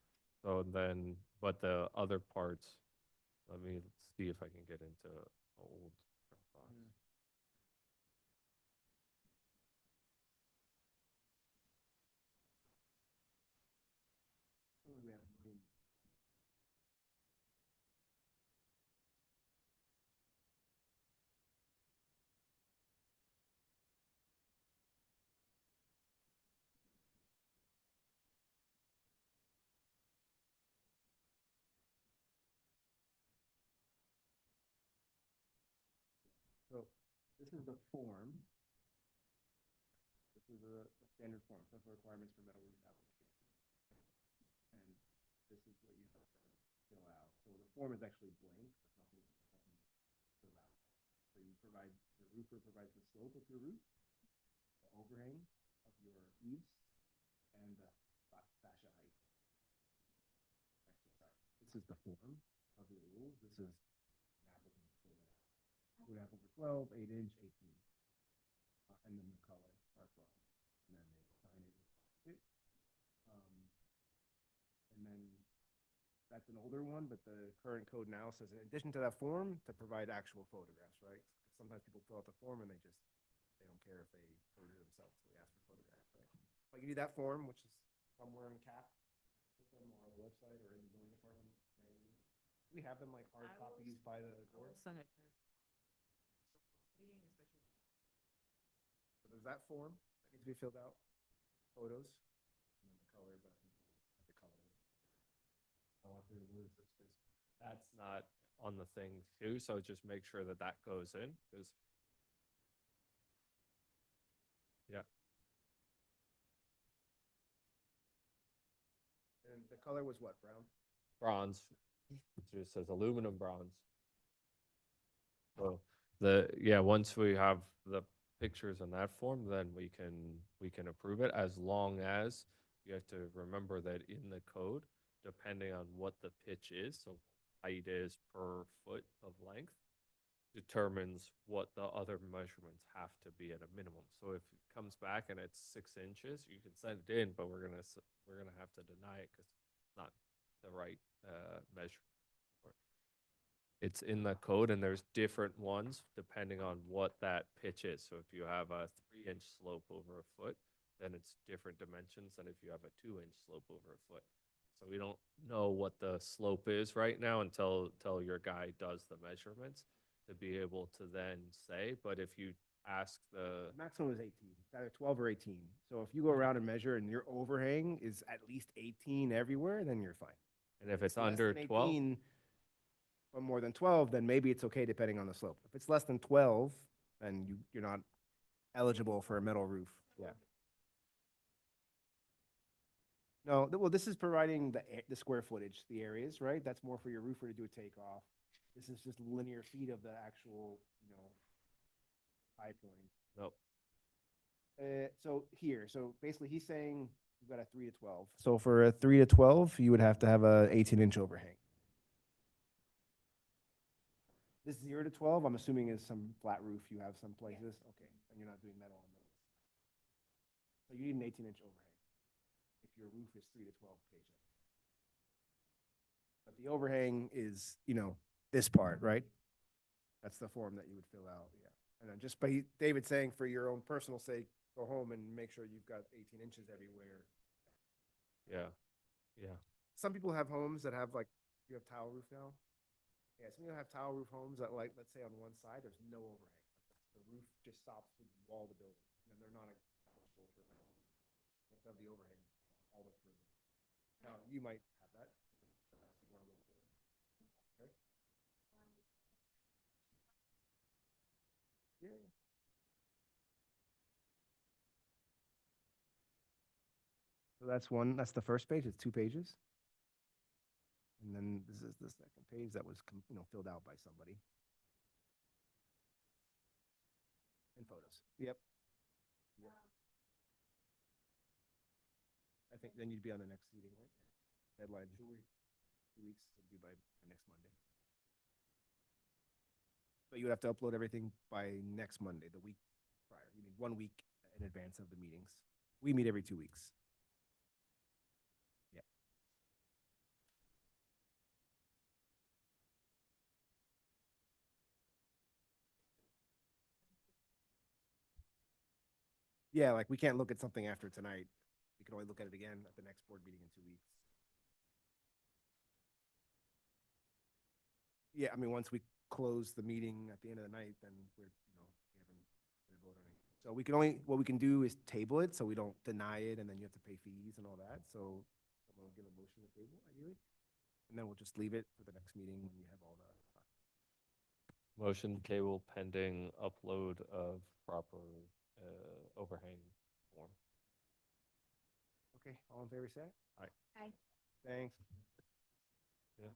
So then, but the other parts, let me see if I can get into old Dropbox. So this is the form. This is a standard form, special requirements for metal roof application. And this is what you have to fill out. So the form is actually blank, there's nothing to fill out. So you provide, the roofer provides the slope of your roof, the overhang of your eaves, and the fascia height. This is the form of your rules. This is an applicant to fill it out. We have over 12, 8-inch, 18. And then the color as well. And then they sign it. And then that's an older one, but the current code now says in addition to that form, to provide actual photographs, right? 'Cause sometimes people fill out the form and they don't care if they code it themselves, so we ask for photographs, right? I'll give you that form, which is somewhere in CAP system or on the website or in the building department. We have them like hard copies by the board. So there's that form that needs to be filled out, photos, and then the color, but the color. I want to lose this because that's not on the thing too, so just make sure that that goes in, because. Yeah, And the color was what, brown? bronze, it just says aluminum bronze. So once we have the pictures in that form, then we can approve it, as long as you have to remember that in the code, depending on what the pitch is, so height is per foot of length, determines what the other measurements have to be at a minimum. So if it comes back and it's 6 inches, you can send it in, but we're gonna have to deny it because it's not the right measure. It's in the code, and there's different ones depending on what that pitch is. So if you have a 3-inch slope over a foot, then it's different dimensions than if you have a 2-inch slope over a foot. So we don't know what the slope is right now until your guy does the measurements to be able to then say. But if you ask the maximum is 18, it's either 12 or 18. So if you go around and measure and your overhang is at least 18 everywhere, then you're fine. and if it's less under than 12, 18, or more than 12, then maybe it's okay depending on the slope. If it's less than 12, then you're not eligible for a metal roof. Yeah. No, well, this is providing the square footage, the areas, right? That's more for your roofer to do a takeoff. This is just linear feet of the actual, high point. nope. So here, so basically he's saying You've got a 3 to 12. So for a 3 to 12, you would have to have a 18-inch overhang. This 0 to 12, I'm assuming is some flat roof you have some places. Okay, and you're not doing metal on those. So you need an 18-inch overhang if your roof is 3 to 12 page up. But the overhang is, this part, right? That's the form that you would fill out, yeah. And then just by David saying for your own personal sake, go home and make sure you've got 18 inches everywhere. Yeah, yeah. Some people have homes that have you have tile roof now? Yeah, some people have tile roof homes that let's say on one side, there's no overhang. The roof just stops with the wall of the building, and they're not eligible for that. You have to have the overhang all the way through. Now, you might have that. But that's what you wanna look for. Okay? Yeah. So that's the first page, it's 2 pages. And then this is the second page that was, filled out by somebody. And photos. Yep. I think then you'd be on the next meeting, right? Deadline. 2 weeks. 2 weeks would be by next Monday. But you would have to upload everything by next Monday, the week prior. You need 1 week in advance of the meetings. We meet every 2 weeks. Yeah. Yeah, we can't look at something after tonight. We can only look at it again at the next board meeting in 2 weeks. Yeah, I mean, once we close the meeting at the end of the night, then we haven't voted on it. So what we can do is table it, so we don't deny it, and then you have to pay fees and all that. So someone will give a motion to table, ideally. And then we'll just leave it for the next meeting when you have all the. Motion table pending upload of proper overhang form. Okay, all in favor, say aye. Aye. Thanks. Yeah.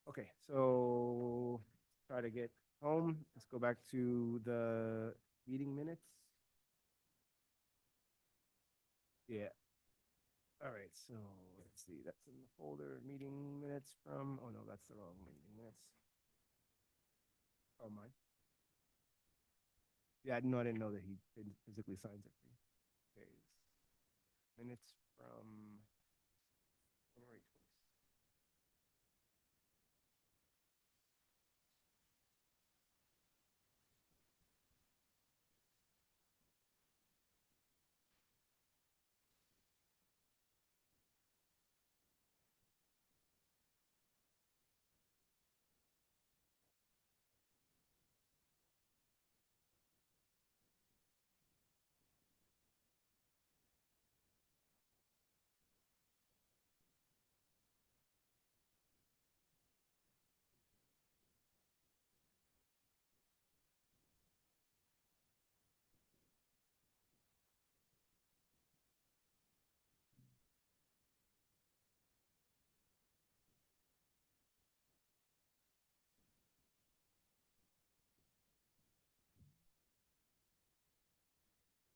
Okay, so try to get home. Let's go back to the meeting minutes. Yeah. All right, so let's see, that's in the folder, meeting minutes from, oh no, that's the wrong meeting minutes. Oh, mine. Yeah, no, I didn't know that he physically signs it for you. Okay. Minutes from January 20th.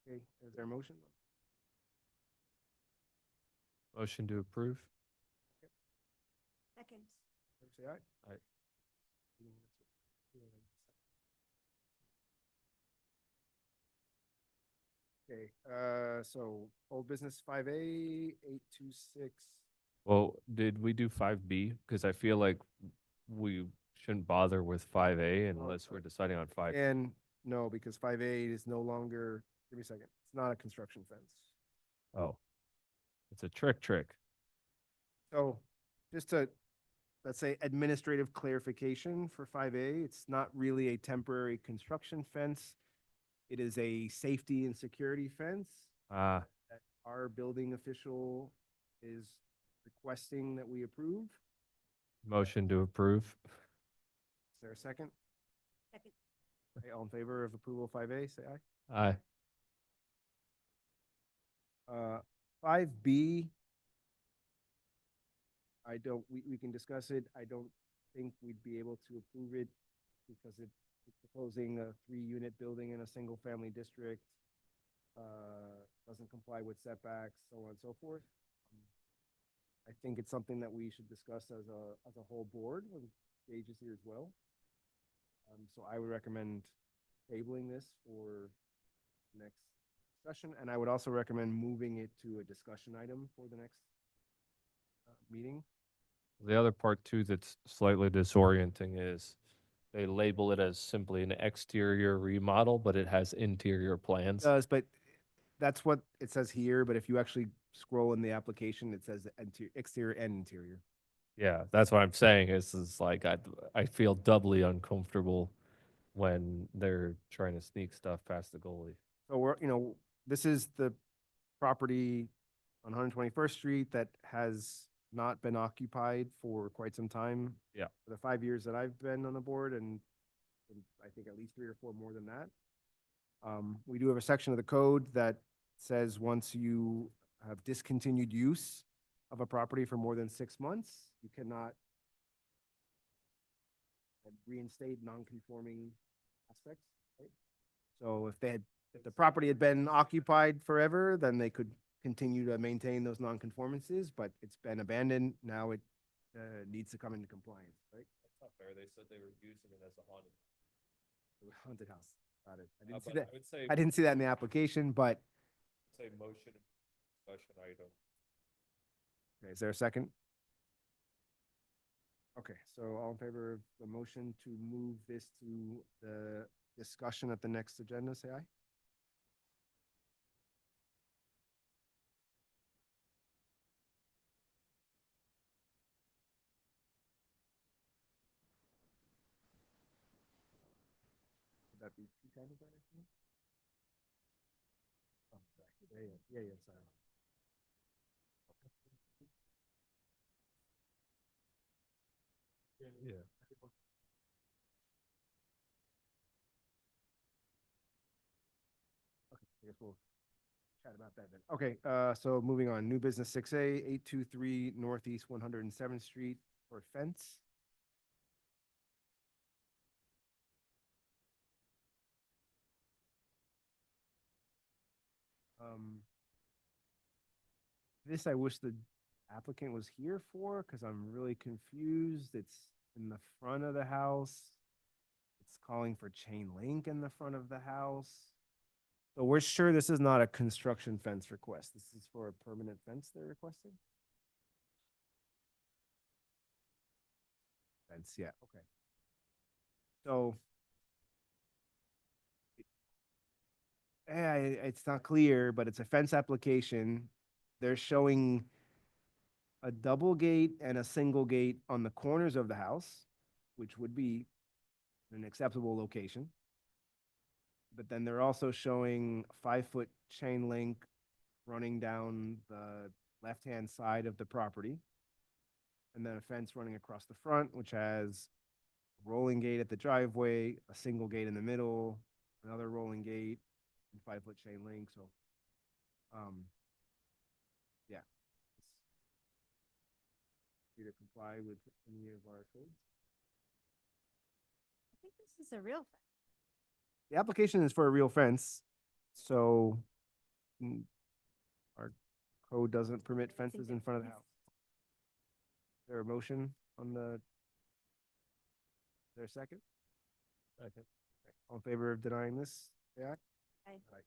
Okay, is there a motion? Motion to approve. Second. Say aye. Aye. Okay, so old business 5A, 826. Well, did we do 5B? Because I feel like we shouldn't bother with 5A unless we're deciding on 5. And no, because 5A is no longer, give me a second, it's not a construction fence. Oh, it's a trick. So just to, let's say, administrative clarification for 5A, it's not really a temporary construction fence. It is a safety and security fence Ah, that our building official is requesting that we approve. motion to approve. Is there a second? Second. Okay, all in favor of approval 5A, say aye. Aye. 5B, we can discuss it. I don't think we'd be able to approve it because proposing a 3-unit building in a single-family district, doesn't comply with setbacks, so on and so forth. I think it's something that we should discuss as a whole board, when Gage is here as well. So I would recommend tabling this for next discussion, and I would also recommend moving it to a discussion item for the next meeting. The other part too that's slightly disorienting is they label it as simply an exterior remodel, but it has interior plans. Does, but that's what it says here, but if you actually scroll in the application, it says exterior and interior. Yeah, that's what I'm saying is like I feel doubly uncomfortable when they're trying to sneak stuff past the goalie. So this is the property on 121st Street that has not been occupied for quite some time. Yeah. For the 5 years that I've been on the board, and I think at least 3 or 4 more than that. We do have a section of the code that says once you have discontinued use of a property for more than 6 months, you cannot reinstate non-conforming aspects, right? So if the property had been occupied forever, then they could continue to maintain those non-conformances, but it's been abandoned. Now it needs to come into compliance, right? That's not fair. They said they were using it as a Haunted house. Got it. I didn't see but that. I would say I didn't see that in the application, but motion discussion item. okay, is there a second? Okay, so all in favor of the motion to move this to the discussion at the next agenda, say aye. Would that be 2 times that, I think? Oh, sorry. Yeah, sorry. Yeah. Okay, I guess we'll chat about that then. Okay, so moving on, new business 6A, 823 Northeast 107th Street for fence. This I wish the applicant was here for, because I'm really confused. It's in the front of the house. It's calling for chain link in the front of the house. So we're sure this is not a construction fence request. This is for a permanent fence they're requesting? Fence, yeah, okay. So yeah, it's not clear, but it's a fence application. They're showing a double gate and a single gate on the corners of the house, which would be an acceptable location. But then they're also showing 5-foot chain link running down the left-hand side of the property. And then a fence running across the front, which has a rolling gate at the driveway, a single gate in the middle, another rolling gate, and 5-foot chain link. So, yeah. To comply with any of our codes. I think this is a real fence. The application is for a real fence, so our code doesn't permit fences in front of the house. Is there a motion on the? Is there a second? Second. All in favor of denying this? Say aye. Aye. Aye.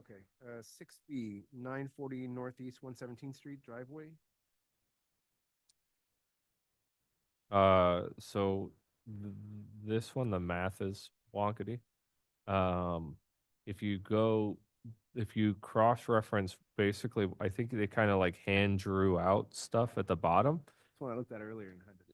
Okay, 6B, 940 Northeast 117th Street driveway. So this one, the math is wonkety. If you cross-reference, basically, I think they kind of like hand drew out stuff at the bottom. That's one I looked at earlier and had to.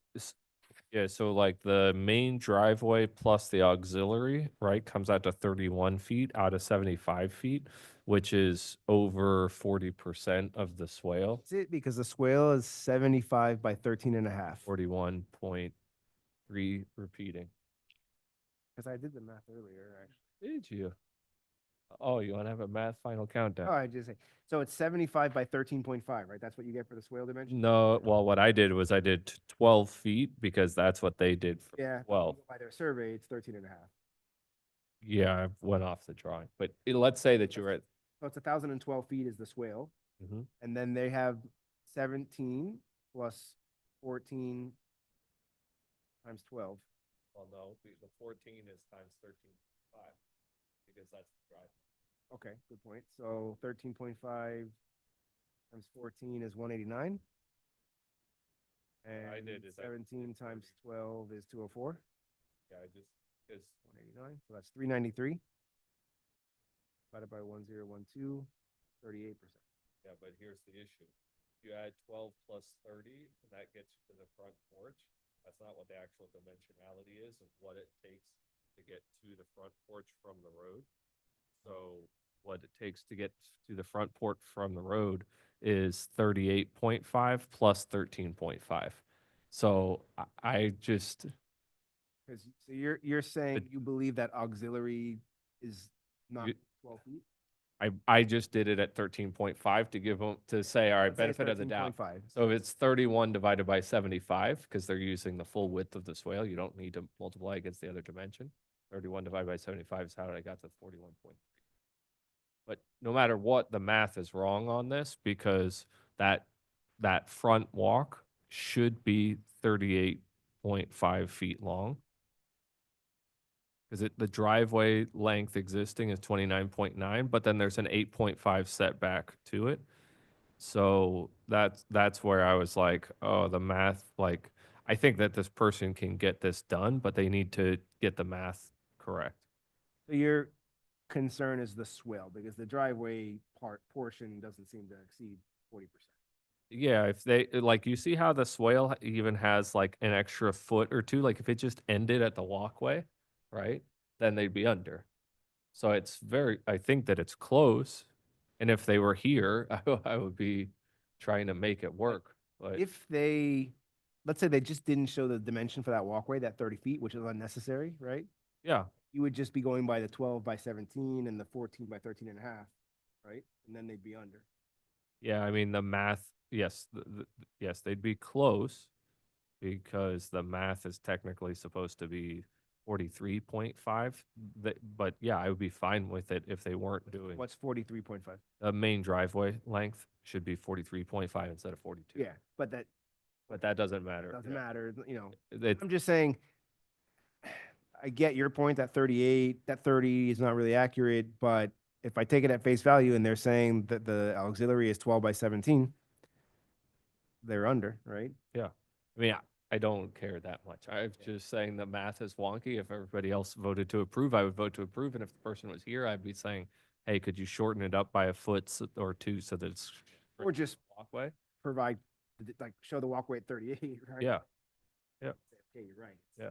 Yeah, so like the main driveway plus the auxiliary, right, comes out to 31 feet out of 75 feet, which is over 40% of the swale, That's it, because the swale is 75 by 13.5. 41.3 repeating. Because I did the math earlier, actually. Did you? Oh, you wanna have a math final Oh, countdown? I just say, so it's 75 by 13.5, right? That's what you get for the swale dimension? No, well, what I did was I did 12 feet because that's what they did for Yeah. 12. By their survey, it's 13 and a half. Yeah, I went off the drawing, but let's say that you're at, So it's 1,012 feet is the swale. Mhm. And then they have 17 plus 14 times 12. Well, no, the 14 is times 13.5 because that's the drive. Okay, good point. So 13.5 times 14 is 189. I And did is I 17 did times 30. 12 is 204, Yeah, I just, because 189. So that's 393. Divided by 1012, 38%. Yeah, but here's the issue. You add 12 plus 30, and that gets you to the front porch. That's not what the actual dimensionality is of what it takes to get to the front porch from the road. So what it takes to get to the front porch from the road is 38.5 plus 13.5. So I just, Because so you're saying But- you believe that auxiliary is not You- 12 feet? I just did it at 13.5 to give them, to say, all right, Let's say it's benefit of the doubt. 13.5. So if it's 31 divided by 75, because they're using the full width of the swale, you don't need to multiply against the other dimension. 31 divided by 75 is how I got to 41.3. But no matter what, the math is wrong on this because that front walk should be 38.5 feet long. Because the driveway length existing is 29.9, but then there's an 8.5 setback to it. So that's where I was like, oh, the math, like, I think that this person can get this done, but they need to get the math correct. So your concern is the swale because the driveway portion doesn't seem to exceed 40%. Yeah, if they, like, you see how the swale even has like an extra foot or two, like if it just ended at the walkway, right? Then they'd be under. So it's very, I think that it's close. And if they were here, I would be trying to make it work. But If they, let's say they just didn't show the dimension for that walkway, that 30 feet, which is unnecessary, right? yeah, You would just be going by the 12 by 17 and the 14 by 13 and a half, right? And then they'd be under. yeah, I mean, the math, yes, yes, they'd be close because the math is technically supposed to be 43.5. But yeah, I would be fine with it if they weren't doing. What's 43.5? The main driveway length should be 43.5 instead of 42. Yeah, but that But that doesn't matter. doesn't matter, you know. It, I'm just saying, I get your point that 38, that 30 is not really accurate, but if I take it at face value and they're saying that the auxiliary is 12 by 17, they're under, right? yeah. I mean, I don't care that much. I'm just saying the math is wonky. If everybody else voted to approve, I would vote to approve. And if the person was here, I'd be saying, hey, could you shorten it up by a foot or two so that it's Or just walkway? provide, like, show the walkway at 38, right? Yeah. Yeah. Okay, you're right. Yeah.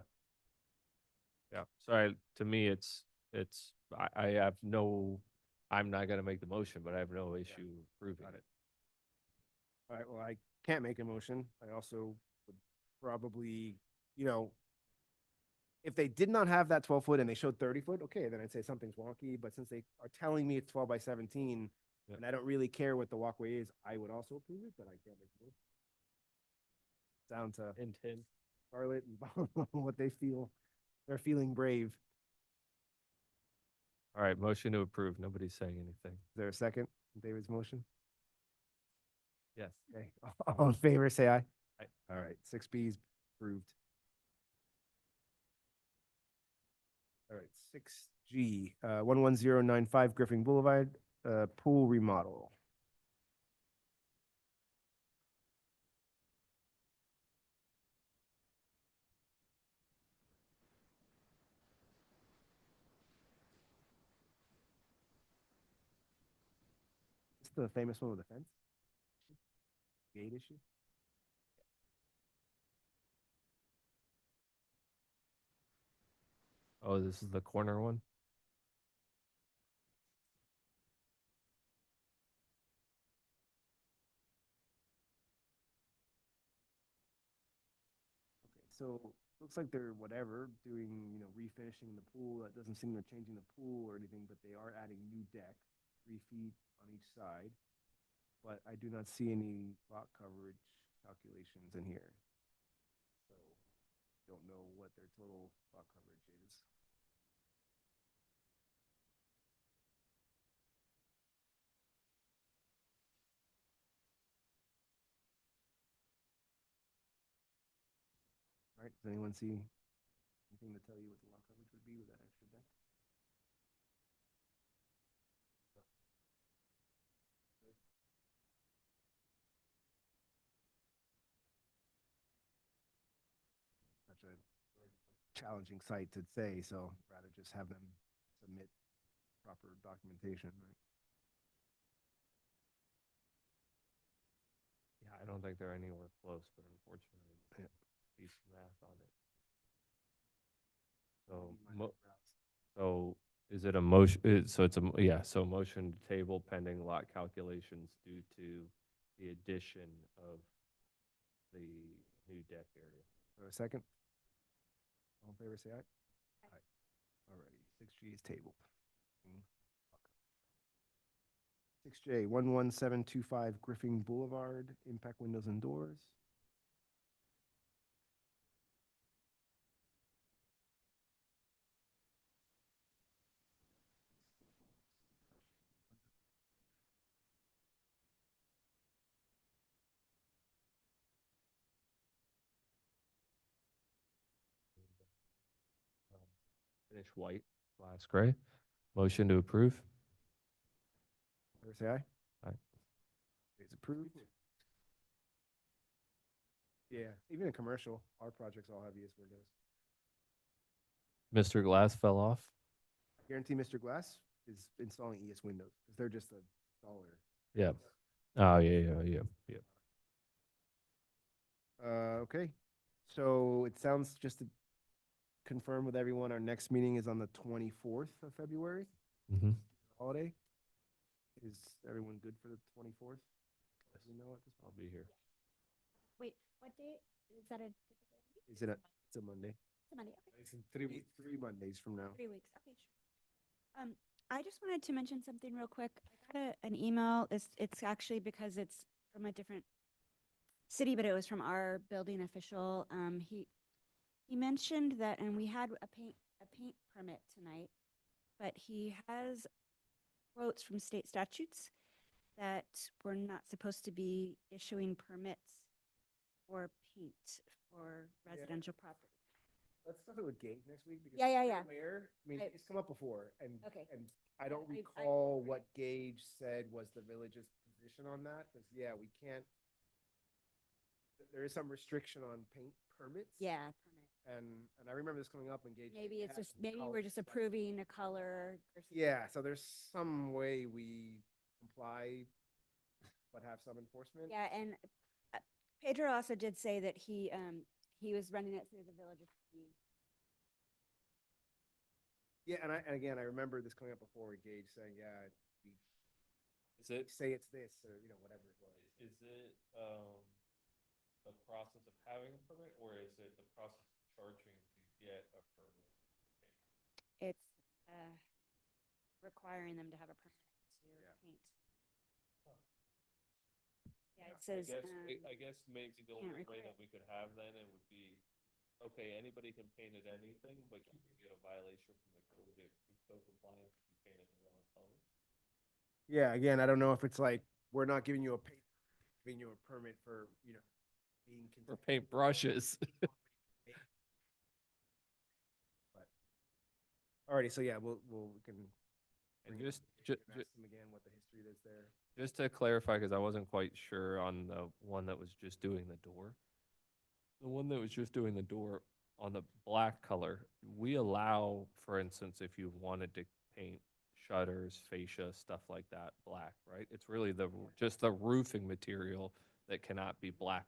Yeah. So to me, I have no, I'm not going to make the motion, but I have no issue proving it. All right, well, I can't make a motion. I also would probably, you know, if they did not have that 12 foot and they showed 30 foot, okay, then I'd say something's wonky. But since they are telling me it's 12 by 17 Yeah. and I don't really care what the walkway is, I would also approve it, but I can't make a motion. Down to Intent. Scarlett and what they feel. They're feeling brave. All right, motion to approve. Nobody's saying anything. Is there a second in David's motion? Yes. Okay, all in favor, say aye. Aye. All right, 6B is approved. All right, 6G, 11095 Griffin Boulevard, pool remodel. It's the famous one with the fence? Gate issue? Oh, this is the corner one? Okay, so looks like they're whatever, doing, refinishing the pool. That doesn't seem they're changing the pool or anything, but they are adding new deck, 3 feet on each side. But I do not see any lot coverage calculations in here. So don't know what their total lot coverage is. All right, does anyone see anything to tell you what the lot coverage would be with that extra deck? Such a challenging site to say, so rather just have them submit proper documentation, right? Yeah, I don't think they're anywhere close, but unfortunately, Yeah. do some math on it. So is it a motion, so it's so motion to table pending lot calculations due to the addition of the new deck area. So a second? All in favor, say aye. Aye. Alrighty, 6G is tabled. 6J, 11725 Griffin Boulevard, impact windows and doors. Finish white, glass gray. Motion to approve. Favor, say aye. Aye. It's approved. Yeah, even in commercial, our projects all have ES windows. Mr. Glass fell off. I guarantee Mr. Glass is installing ES windows, because they're just a installer. Yeah. Oh, yeah. Okay, so it sounds, just to confirm with everyone, our next meeting is on the 24th of February, Mm-hmm. holiday. Is everyone good for the 24th? As we know at this I'll be here. Wait, what date? Is that a? Is it it's a Monday? It's a Monday, okay. It's in 3 Mondays from now. 3 weeks, okay, sure. I just wanted to mention something real quick. I got an email. It's actually because it's from a different city, but it was from our building official. He mentioned that, and we had a paint permit tonight, but he has quotes from state statutes that we're not supposed to be issuing permits for paint for residential property. Let's talk with Gage next week, because Yeah. I'm aware, I mean, I- it's come up before, and Okay. and I don't I- recall what Gage said was the village's position on that, because we can't. There is some restriction on paint permits. Yeah, permit. And I remember this coming up and Gage. Maybe it's had just, some maybe we're color just stuff. approving a color. or something. Yeah, so there's some way we comply, but have some enforcement. Yeah, and Pedro also did say that he was running it through the village of Key. Yeah, and again, I remember this coming up before with Gage saying, we Is it say it's this, or, whatever it was. Is it the process of having a permit, or is it the process of charging to get a permit? It's requiring them to have a permit to paint. Yeah, it says. I guess maybe the can't only way require- that we could have then it would be, okay, anybody can paint it anything, but you can get a violation from the code if you code compliant, if you paint it the wrong color. Yeah, again, I don't know if it's like, we're not giving you giving you a permit for, being. For paint brushes. Alrighty, so yeah, we can. And bring it just, up and ask them again what the history is there. just to clarify, because I wasn't quite sure on the one that was just doing the door. The one that was just doing the door on the black color, we allow, for instance, if you wanted to paint shutters, fascia, stuff like that, black, right? It's really just the roofing material that cannot be black.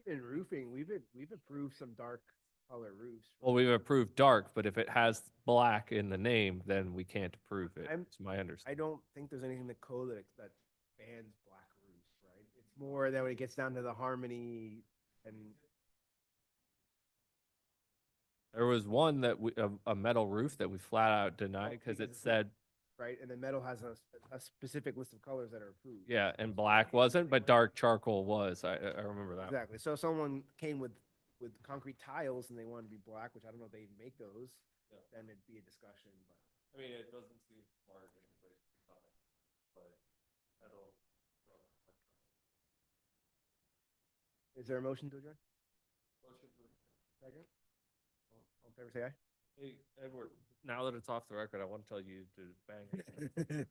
Even roofing, we've approved some dark color roofs. Well, we've approved dark, but if it has black in the name, then we can't approve it. It's my I understanding. don't think there's anything in the code that bans black roofs, right? It's more that when it gets down to the harmony and. There was one that we, a metal roof that we flat out denied because it because it's not- said, Right, and then metal has a specific list of colors that are approved. yeah, and black wasn't, but dark charcoal was. I remember that. Exactly, so if someone came with concrete tiles and they wanted to be black, which I don't know if they make those, Yeah. then it'd be a discussion, but. I mean, it doesn't seem smart in a place to cut it, but that'll. Is there a motion to adjourn? Motion for- Second? All in favor, say aye. Hey, Edward, now that it's off the record, I want to tell you to bang.